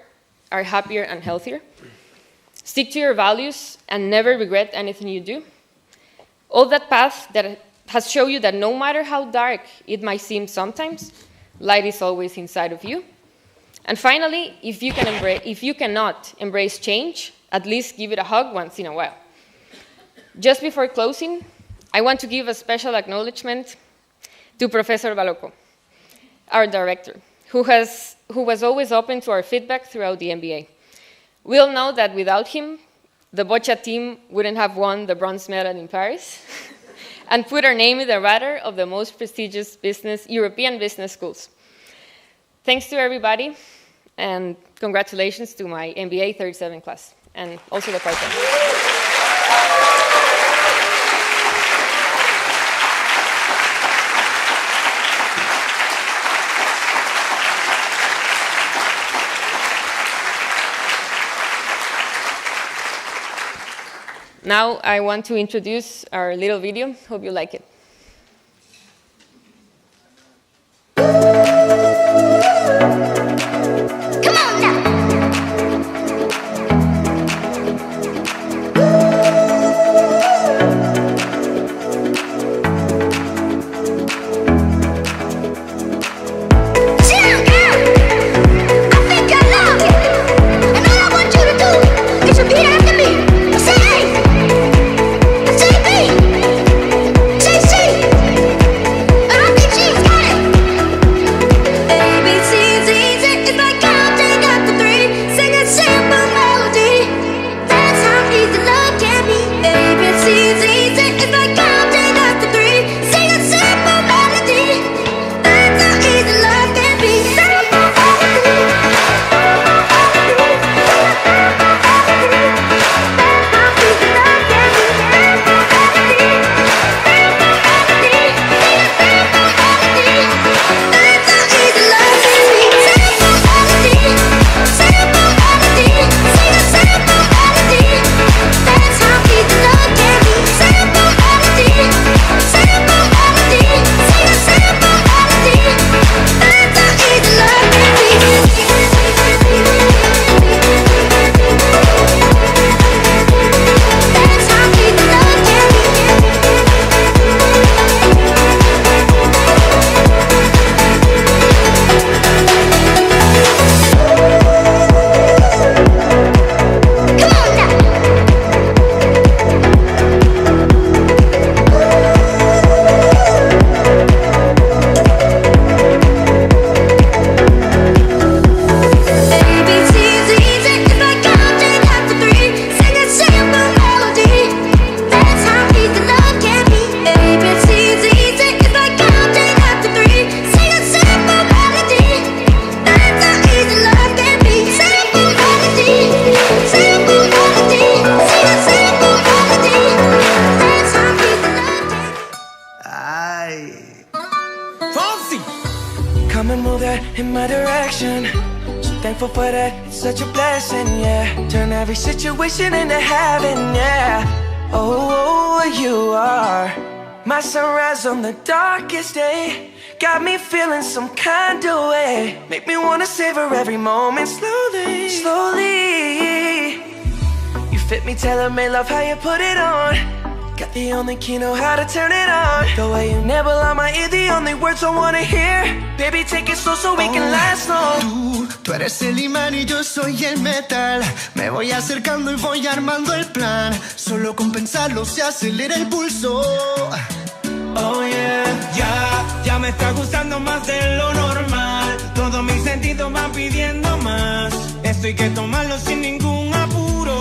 are happier and healthier. Stick to your values and never regret anything you do. All that path that has shown you that no matter how dark it might seem sometimes, light is always inside of you. And finally, if you cannot embrace change, at least give it a hug once in a while. Just before closing, I want to give a special acknowledgement to Professor Baloco, our director, who was always open to our feedback throughout the MBA. We all know that without him, the Boccia team wouldn't have won the bronze medal in Paris and put our name in the radar of the most prestigious European business schools. Thanks to everybody, and congratulations to my MBA 37 class, and also the part-time. Now I want to introduce our little video. Hope you like it. Say grateful for that, it's such a blessing, yeah. Turn every situation into heaven, yeah. Oh, you are my sunrise on the darkest day. Got me feeling some kind of way. Make me wanna savor every moment slowly, slowly. You fit me, tailor-made, love how you put it on. Got the only key, know how to turn it on. The way you nibble on my ear, the only words I wanna hear. Baby, take it slow so we can last long. Tú eres el imán y yo soy el metal. Me voy acercando y voy armando el plan. Solo con pensarlo se acelera el pulso. Oh yeah, ya me está gustando más de lo normal. Todos mis sentidos van pidiendo más. Esto hay que tomarlo sin ningún apuro.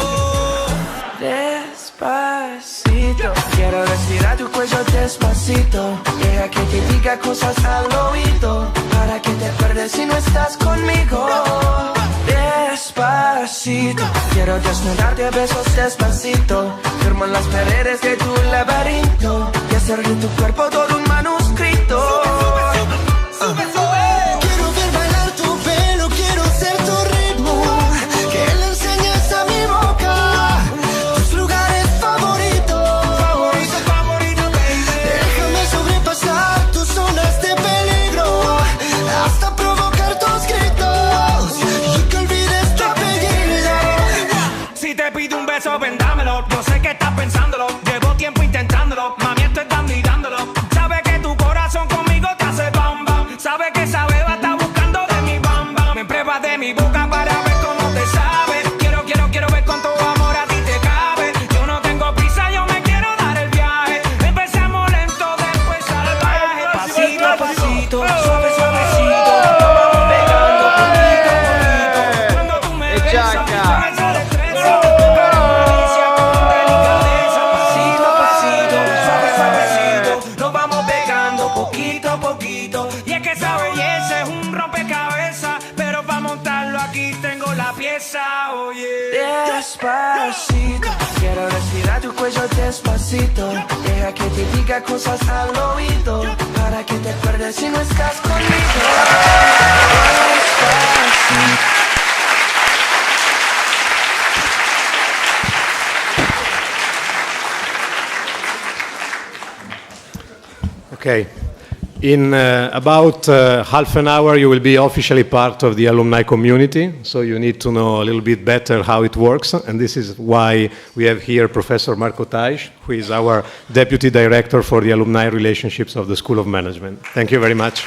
Despacito, quiero respirar tu cuello despacito. Deja que te diga cosas al oído, para que te acuerdes si no estás conmigo. Despacito, quiero desnudarte a besos despacito. Firmo en las paredes de tu laberinto y hacer de tu cuerpo todo un manuscrito. Sube, sube. Quiero ver bailar tu pelo, quiero ser tu ritmo. Que le enseñes a mi boca tus lugares favoritos. Favorito, baby. Déjame sobrepasar tus zonas de peligro, hasta provocar tus gritos y que olvides tu apellido. Si te pido un beso, ven dámelo. Yo sé que estás pensándolo, llevo tiempo intentándolo. Mami, estoy dando y dándolo. Sabe que tu corazón conmigo te hace bam bam. Sabe que esa beba está buscando de mi bam bam. Me pruebas de mi boca para ver cómo te sabe. Quiero ver cuánto amor a ti te cabe. Yo no tengo prisa, yo me quiero dar el viaje. Empecemos lento, después salvaje. Pasito a pasito, suave, suavecito. Nos vamos pegando poquito a poquito. Cuando tú me besas, con ese destreza. Acaricia con delicadeza. Pasito a pasito, suave, suavecito. Nos vamos pegando poquito a poquito. Y es que esa belleza es un rompecabezas, pero para montarlo aquí tengo la pieza, oye. Despacito, quiero respirar tu cuello despacito. Deja que te diga cosas al oído, para que te acuerdes si no estás conmigo. Despacito. Okay. In about half an hour, you will be officially part of the alumni community, so you need to know a little bit better how it works, and this is why we have here Professor Marco Taj, who is our Deputy Director for the Alumni Relationships of the School of Management. Thank you very much.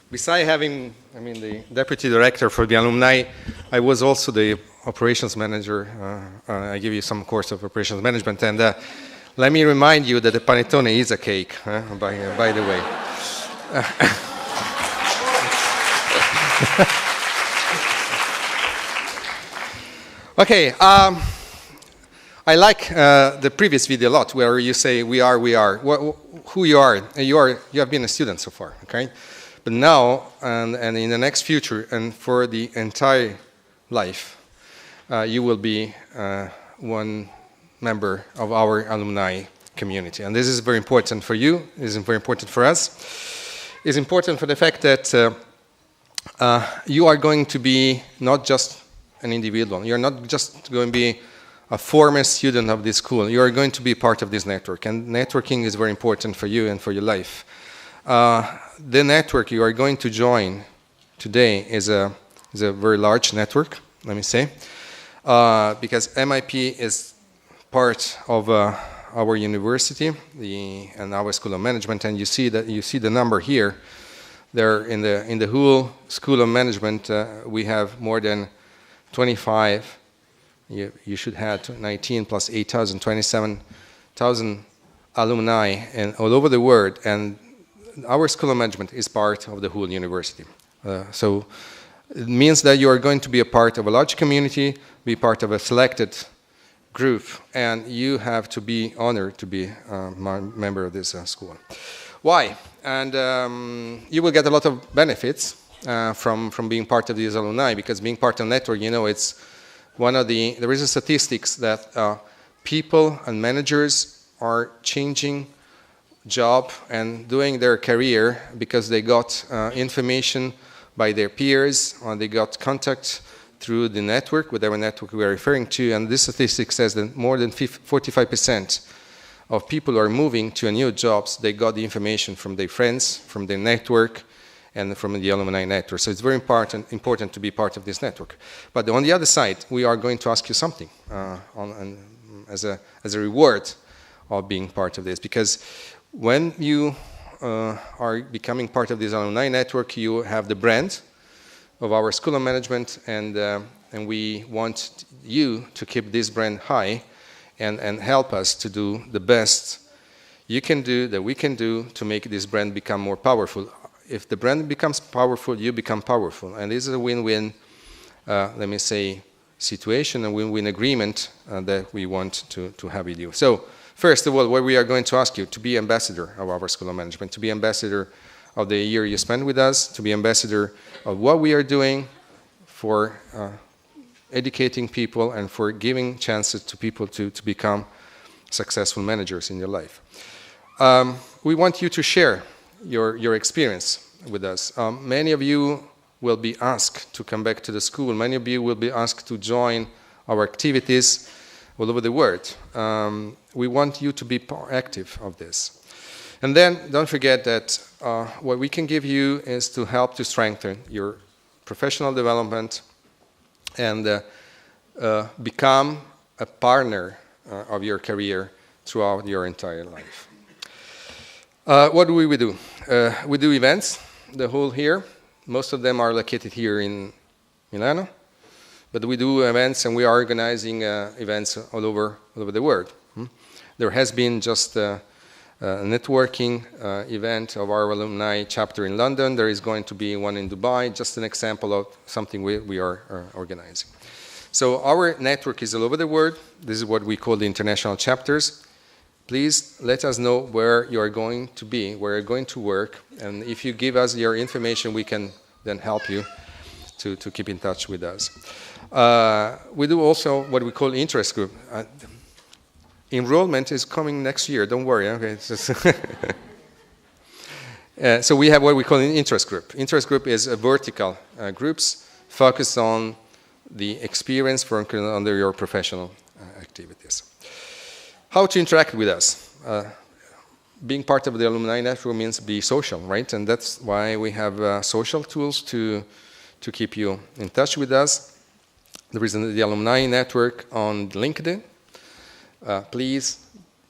Besides having, the deputy director for the alumni, I was also the operations manager. I give you some course of operations management, and let me remind you that the panettone is a cake, by the way. Okay, I like the previous video a lot, where you say we are. Who you are? You have been a student so far, okay? But now, and in the next future, and for the entire life, you will be one member of our alumni community. And this is very important for you, it is very important for us. It's important for the fact that you are going to be not just an individual, you're not just going to be a former student of this school, you are going to be part of this network. And networking is very important for you and for your life. The network you are going to join today is a very large network, let me say, because MIP is part of our university and our School of Management, and you see the number here. There in the whole School of Management, we have more than 25. You should have 19 plus 8,000, 27,000 alumni and all over the world, and our School of Management is part of the whole university. So it means that you are going to be a part of a large community, be part of a selected group, and you have to be honored to be a member of this school. Why? And you will get a lot of benefits from being part of these alumni, because being part of the network, it's one of there is a statistics that people and managers are changing job and doing their career because they got information by their peers, or they got contact through the network, whatever network we are referring to, and this statistic says that more than 45% of people who are moving to a new jobs, they got the information from their friends, from their network, and from the alumni network. So it's very important to be part of this network. But on the other side, we are going to ask you something as a reward of being part of this, because when you are becoming part of this alumni network, you have the brand of our School of Management, and we want you to keep this brand high and help us to do the best you can do, that we can do, to make this brand become more powerful. If the brand becomes powerful, you become powerful. And this is a win-win, let me say, situation, a win-win agreement that we want to have with you. So, first of all, what we are going to ask you to be ambassador of our School of Management, to be ambassador of the year you spend with us, to be ambassador of what we are doing for educating people and for giving chances to people to become successful managers in your life. We want you to share your experience with us. Many of you will be asked to come back to the school. Many of you will be asked to join our activities all over the world. We want you to be active of this. And then don't forget that what we can give you is to help to strengthen your professional development and become a partner of your career throughout your entire life. What do we do? We do events, the whole year. Most of them are located here in Milano, but we do events, and we are organizing events all over the world. There has been just a networking event of our alumni chapter in London. There is going to be one in Dubai, just an example of something we are organizing. So our network is all over the world. This is what we call the international chapters. Please let us know where you are going to be, where you're going to work, and if you give us your information, we can then help you to keep in touch with us. We do also what we call interest group. Enrollment is coming next year, don't worry. Okay. So we have what we call an interest group. Interest group is a vertical groups focused on the experience under your professional activities. How to interact with us? Being part of the alumni network means be social, right? And that's why we have social tools to keep you in touch with us. There is the alumni network on LinkedIn. Please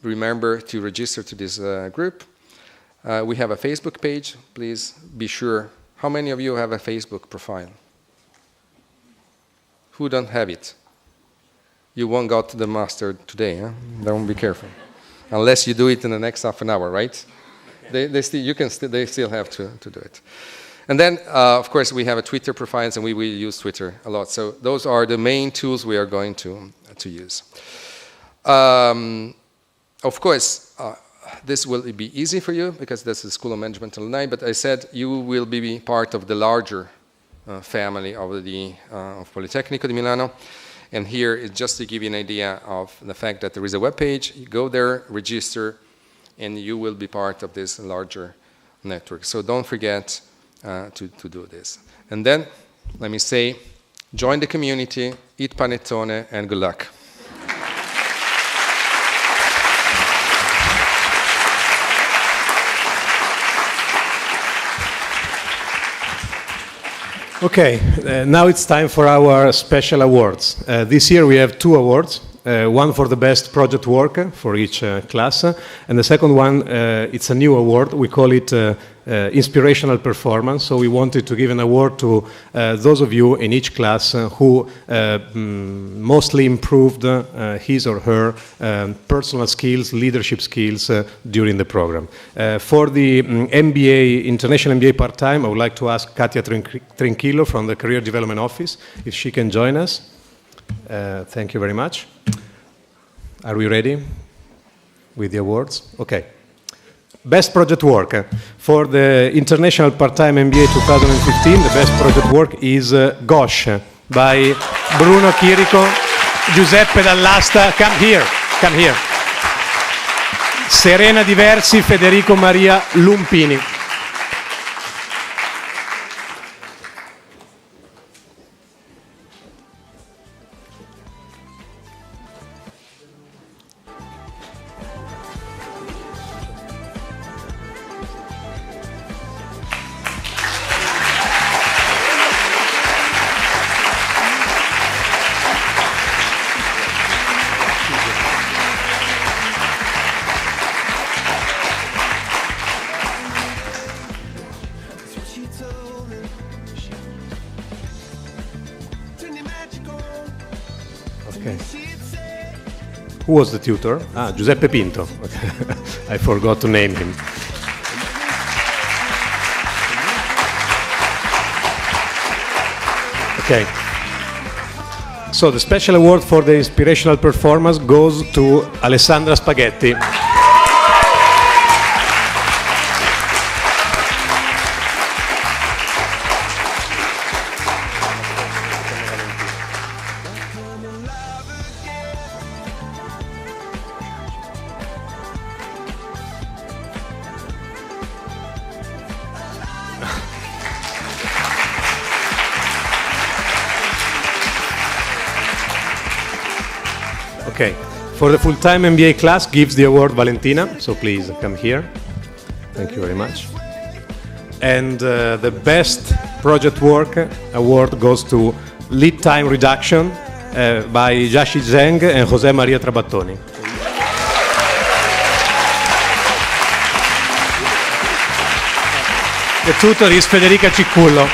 remember to register to this group. We have a Facebook page. Please be sure. How many of you have a Facebook profile? Who don't have it? You won't go to the master today. Huh? Don't be careful. Unless you do it in the next half an hour, right? They still have to do it. And then, of course, we have a Twitter profile, and we will use Twitter a lot. So those are the main tools we are going to use. Of course, this will be easy for you because that's the School of Management alumni, but I said you will be part of the larger family of the of Politecnico di Milano. And here is just to give you an idea of the fact that there is a web page. You go there, register, and you will be part of this larger network. So don't forget to do this. And then, let me say, join the community, eat panettone, and good luck. Okay, now it's time for our special awards. This year we have two awards. One for the best project work for each class, and the second one, it's a new award. We call it Inspirational Performance. So we wanted to give an award to those of you in each class who mostly improved his or her personal skills, leadership skills during the program. For the MBA, International MBA part-time, I would like to ask Katia Trinquillo from the Career Development Office if she can join us. Thank you very much. Are we ready with the awards? Okay. Best project work. For the International Part-Time MBA 2015, the best project work is Gosh by Bruno Chirico, Giuseppe Dall'Asta. Come here. Come here. Serena Diversi, Federico Maria Lumpini. Who was the tutor? Ah, Giuseppe Pinto. I forgot to name him. Okay. So the special award for the inspirational performance goes to Alessandra Spaghetti. Okay, for the full-time MBA class gives the award Valentina, so please come here. Thank you very much. And the best project work award goes to lead time reduction by Jashi Zheng and José Maria Trabattoni. The tutor is Federica Ciccullo.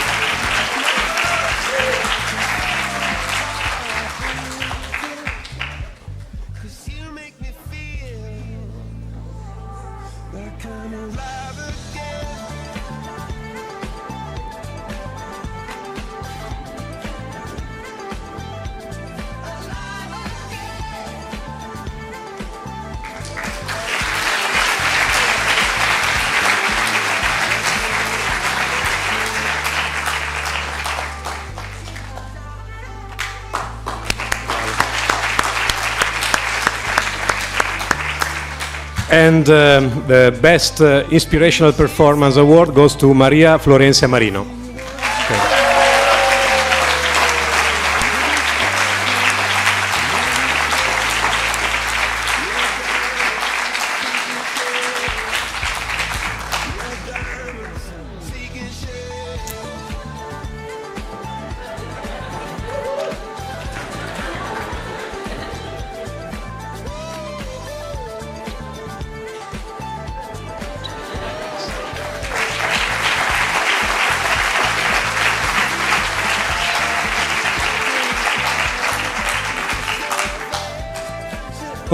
And the best inspirational performance award goes to Maria Florencia Marino. Okay.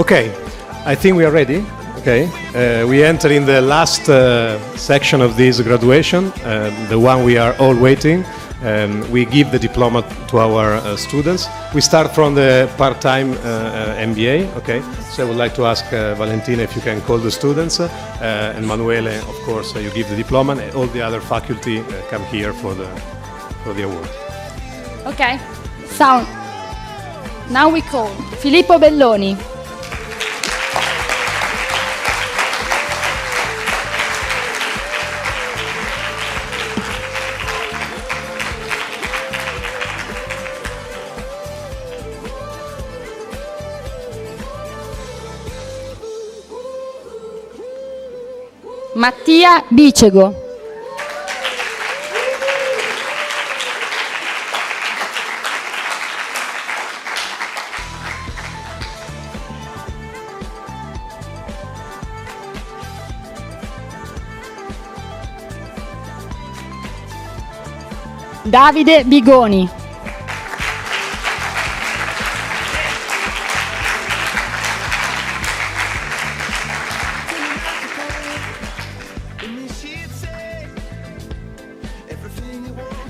Okay, I think we are ready. Okay, we enter in the last section of this graduation, the one we are all waiting. We give the diploma to our students. We start from the part-time MBA. Okay, so I would like to ask Valentina if you can call the students, and Manuele, of course, you give the diploma, and all the other faculty come here for the award. Okay, sound. Now we call Filippo Belloni. Mattia Bicego. Davide Bigoni.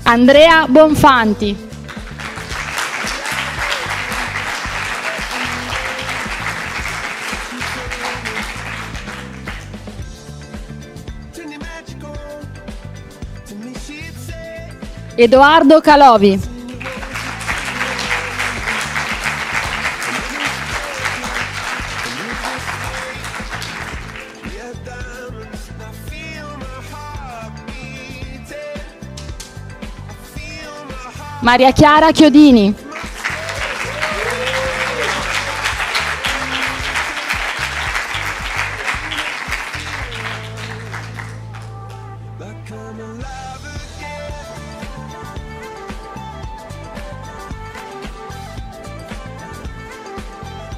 Andrea Bonfanti. Edoardo Calovi. Maria Chiara Chiodini.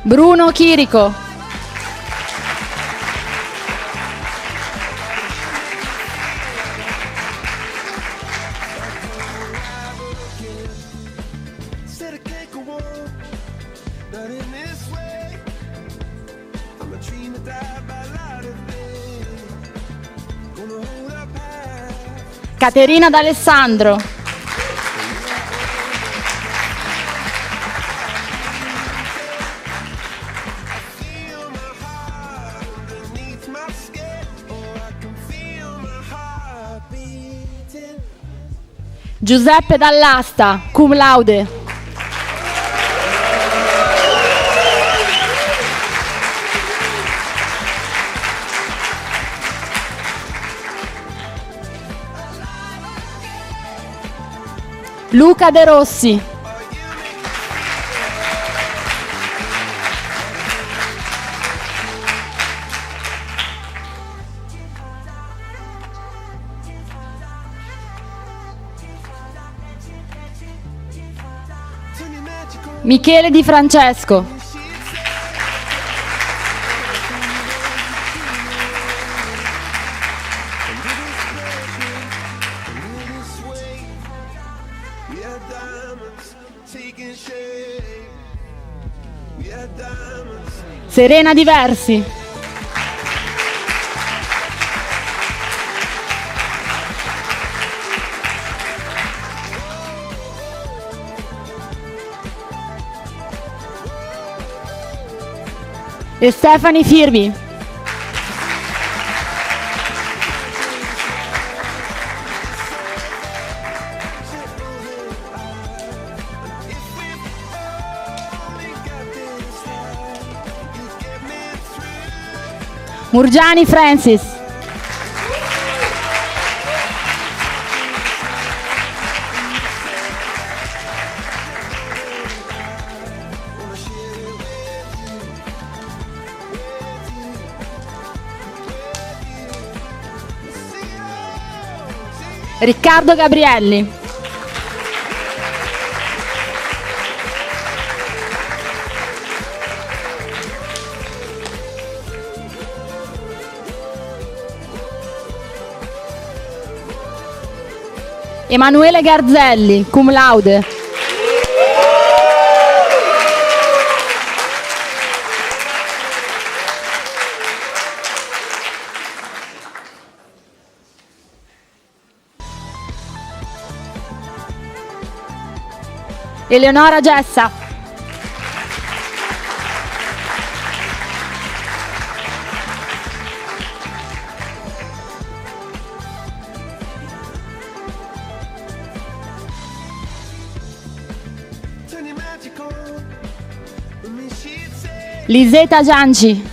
Bruno Chirico. Caterina D'Alessandro. Giuseppe Dall'Asta, cum laude. Luca De Rossi. Michele Di Francesco. Serena Diversi. E Stefani Firmi. Murgiani Francis. Riccardo Gabrielli. Emanuele Garzelli, cum laude. Eleonora Gessa. Liseta Gianci.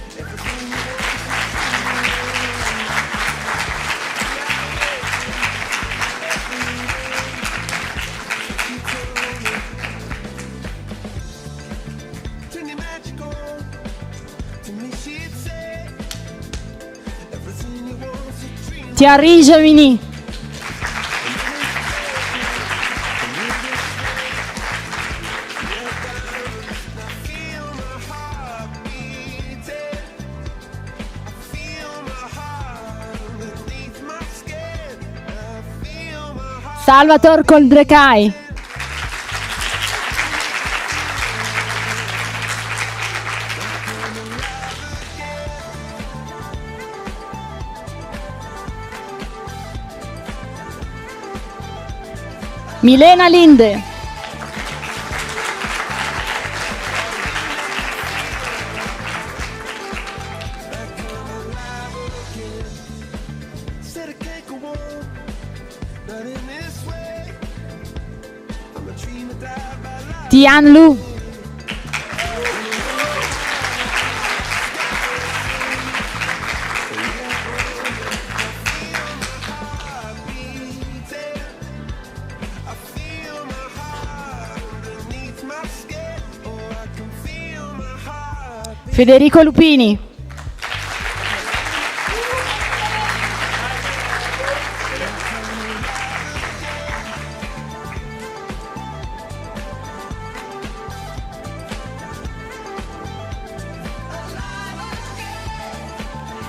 Thierry Gemini. Salvatore Coldrecai. Milena Linde. Tian Lu. Federico Lupini.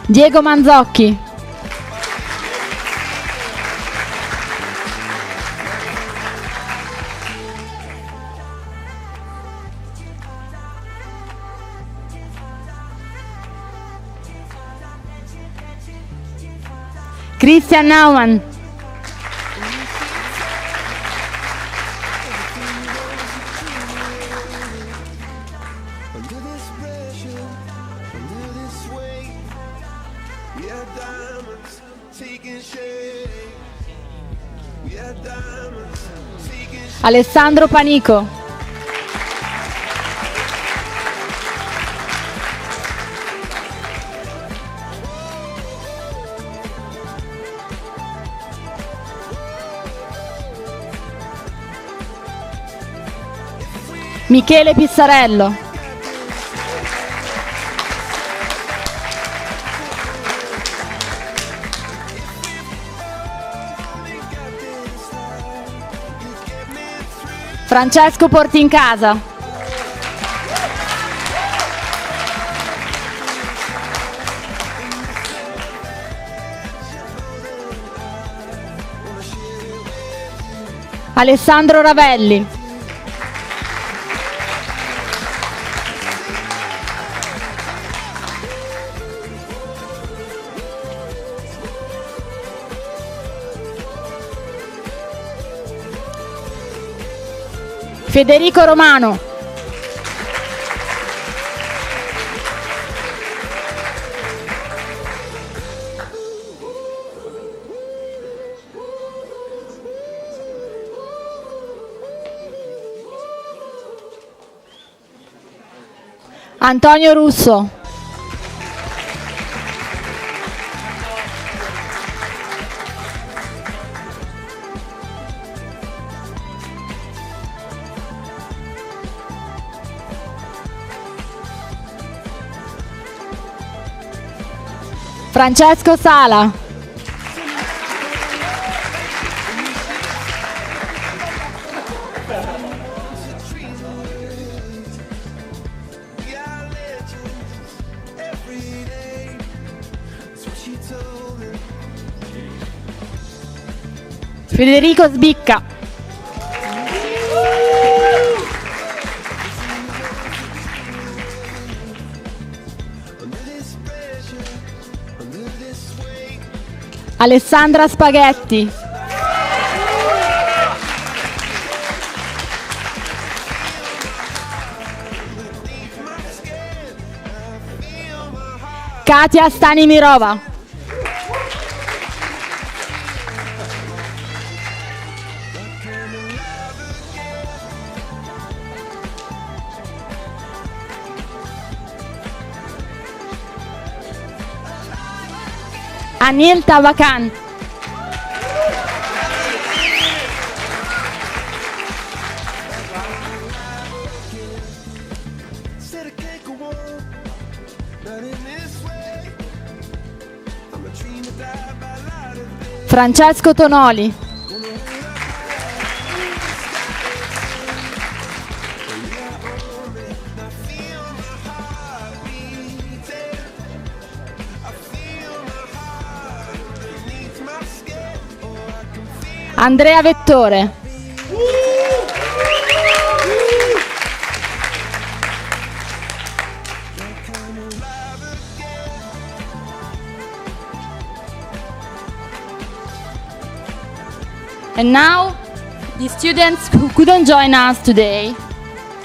Diego Manzocchi. Christian Naumann. Alessandro Panico. Michele Pizzarello. Francesco Portincasa. Alessandro Ravelli. Federico Romano. Antonio Russo. Francesco Sala. Federico Sbicca. Alessandra Spaghetti. Katia Stanimirova. Anil Tabakan. Francesco Tonoli. Andrea Vettore. And now, the students who couldn't join us today: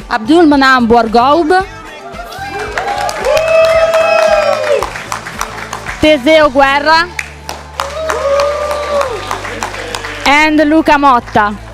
Abdul Manam Bourgoub, Teseo Guerra, and Luca Motta.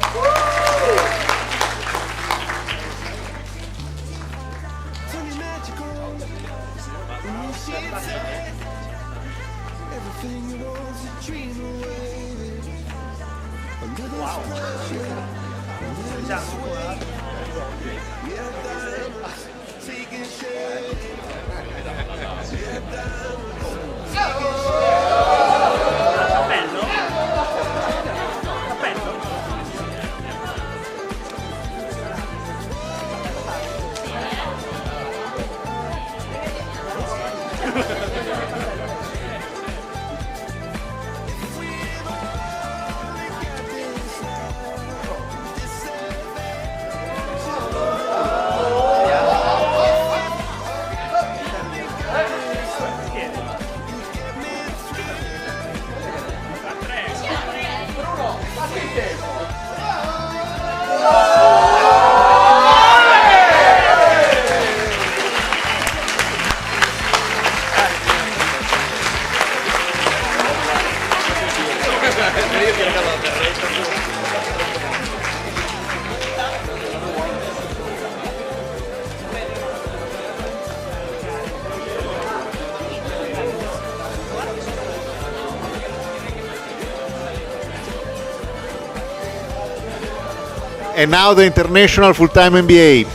And now the International Full-Time MBA.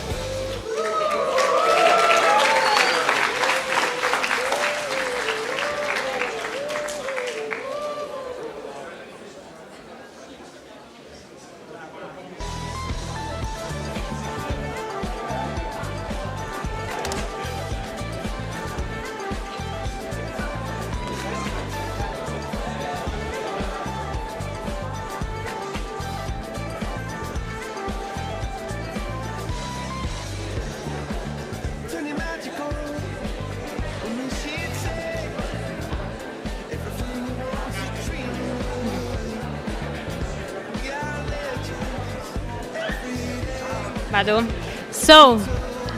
Vado. So,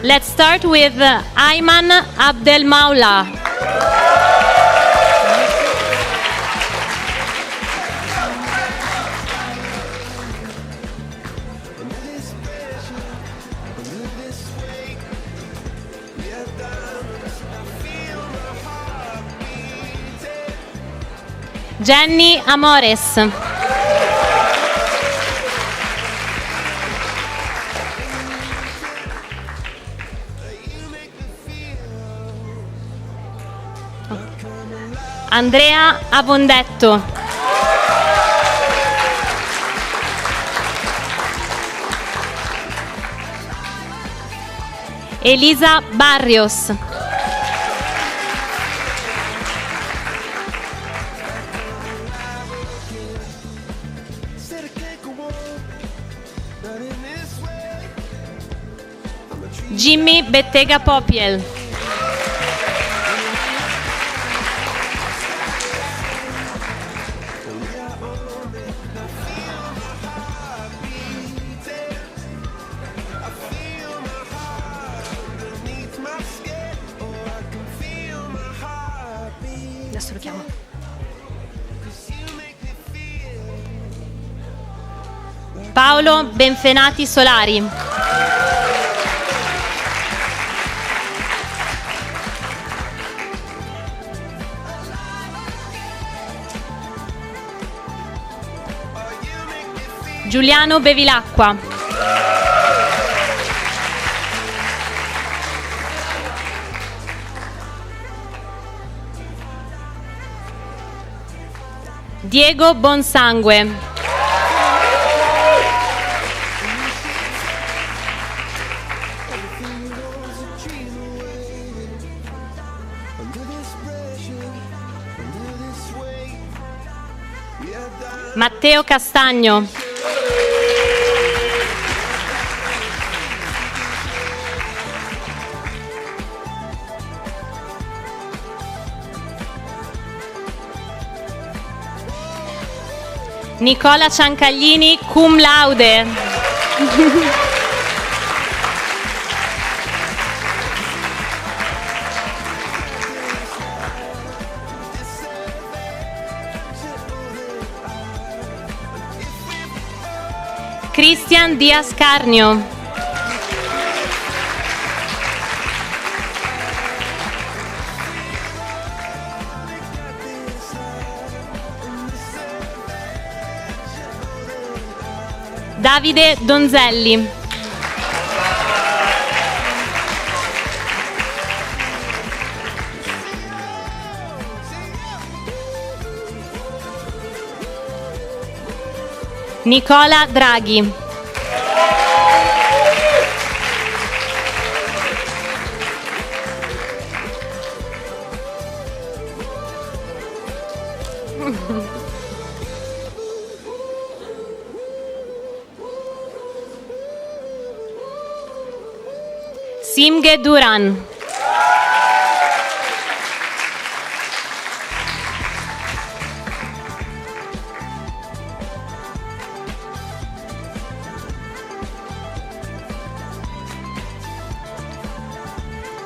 let's start with Ayman Abdelmaula. Jenny Amores. Andrea Avondetto. Elisa Barrios. Jimmy Bettega Popiel. Adesso lo chiamo. Paolo Benfenati Solari. Giuliano Bevilacqua. Diego Bonsangue. Matteo Castagno. Nicola Ciancaglini, cum laude. Cristian Diaz Carnio. Davide Donzelli. Nicola Draghi. Simge Duran.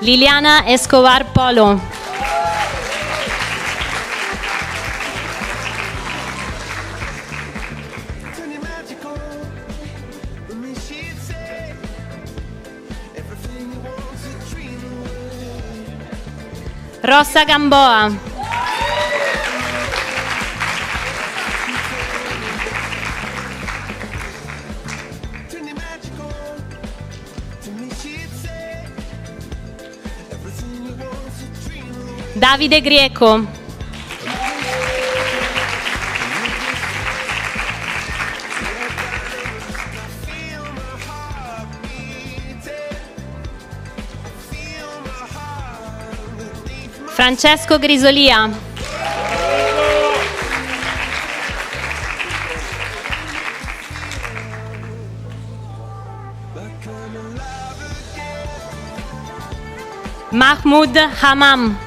Liliana Escobar Polo. Rossa Gamboa. Davide Grieco. Francesco Grisolia. Mahmoud Hamam.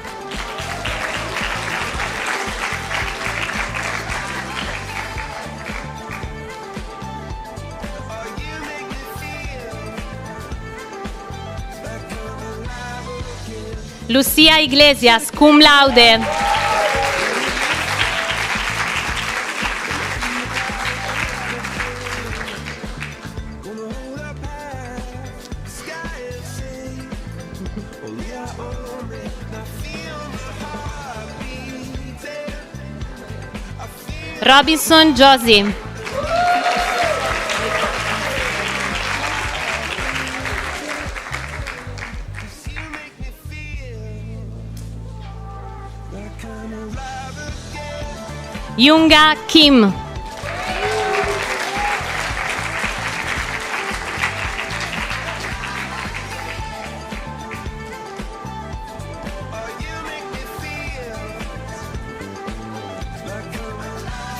Lucia Iglesias, cum laude. Robinson Josie. Yunga Kim.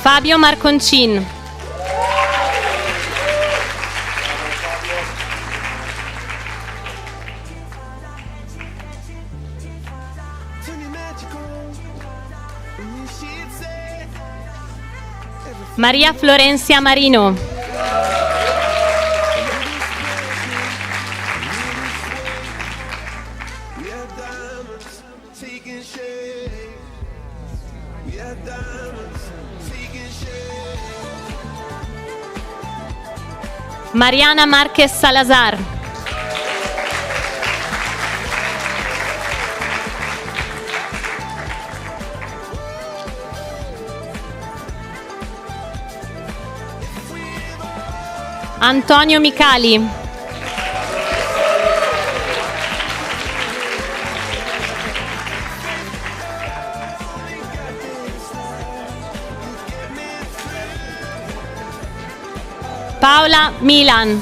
Fabio Marconcin. Maria Florencia Marino. Mariana Marquez Salazar. Antonio Micali. Paola Milan.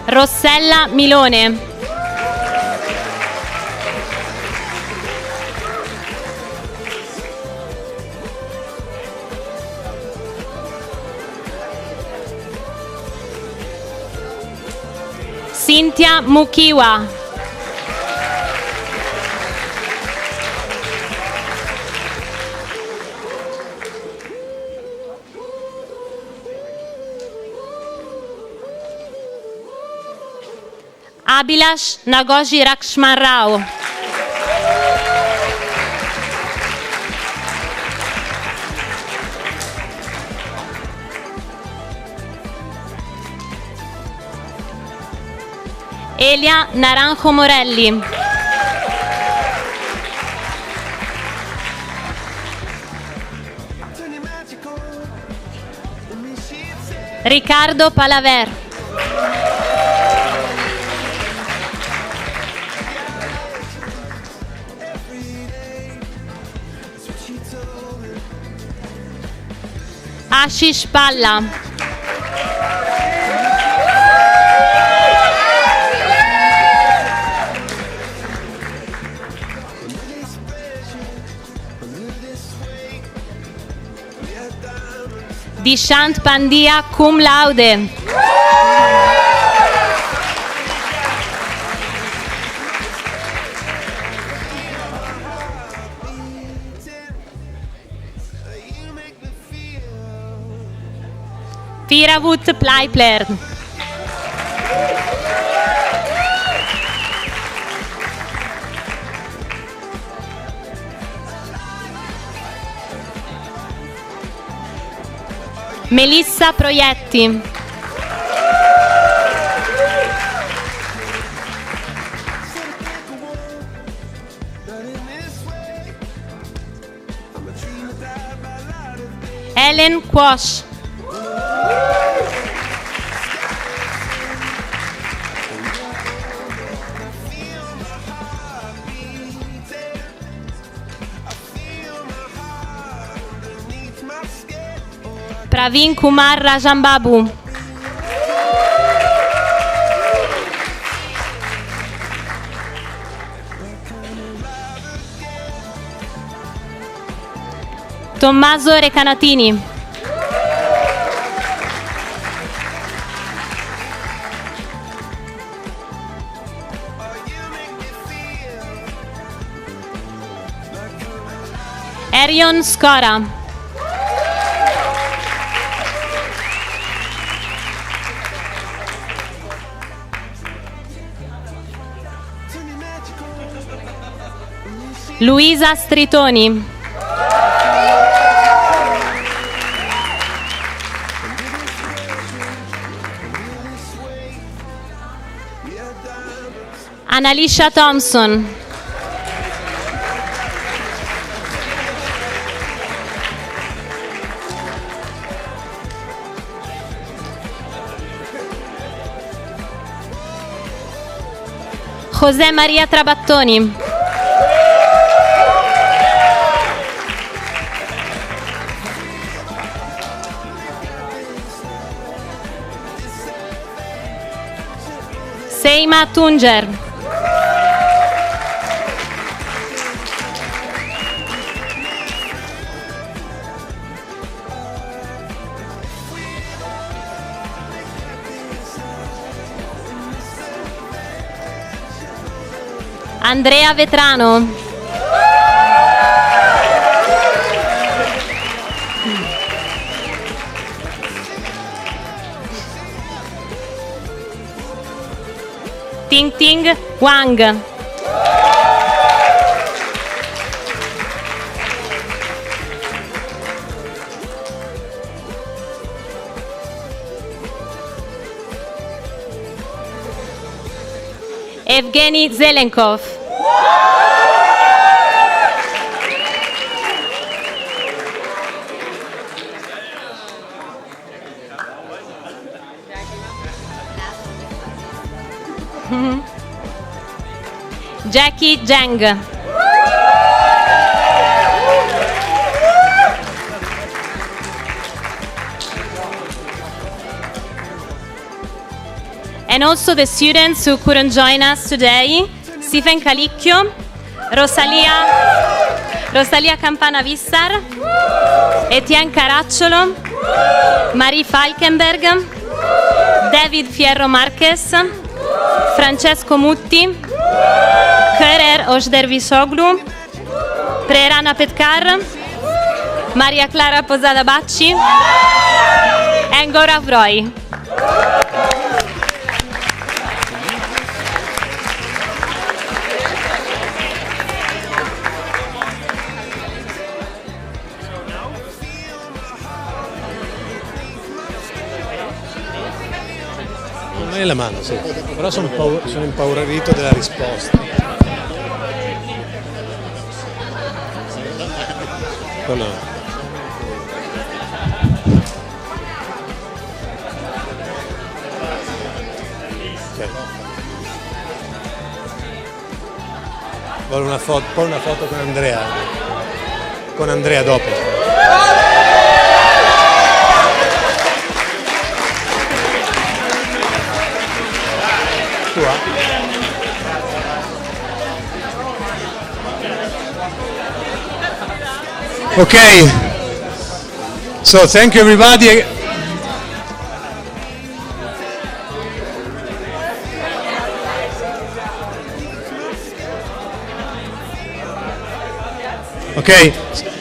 Rossella Milone. Cynthia Mukiwa. Abhilash Nagoji Rakshman Rao. Elia Naranjo Morelli. Riccardo Palaver. Ashish Palla. Dishant Pandya, cum laude. Firavut Pleipler. Melissa Proietti. Ellen Quash. Praveen Kumar Rajanbabu. Tommaso Recanatini. Arion Scora. Luisa Stritoni. Annalisha Thompson. José Maria Trabattoni. Seima Tunger. Andrea Vetrano. Ting Ting Wang. Evgeny Zelenkov. Jackie Zhang. And also the students who couldn't join us today: Stephen Calicchio, Rosalia Campana Vissar, Etienne Caracciolo, Marie Falkenberg, David Fierro Marquez, Francesco Mutti, Kerer Ojdervisoglu, Prerana Petkar, Maria Clara Posada Bacci, and Gaurav Roy. Non hai la mano, sì. Però sono impaurito della risposta. No. Okay. Vuole una foto, poi una foto con Andrea. Con Andrea dopo. tua? Okay. So thank you everybody. Okay.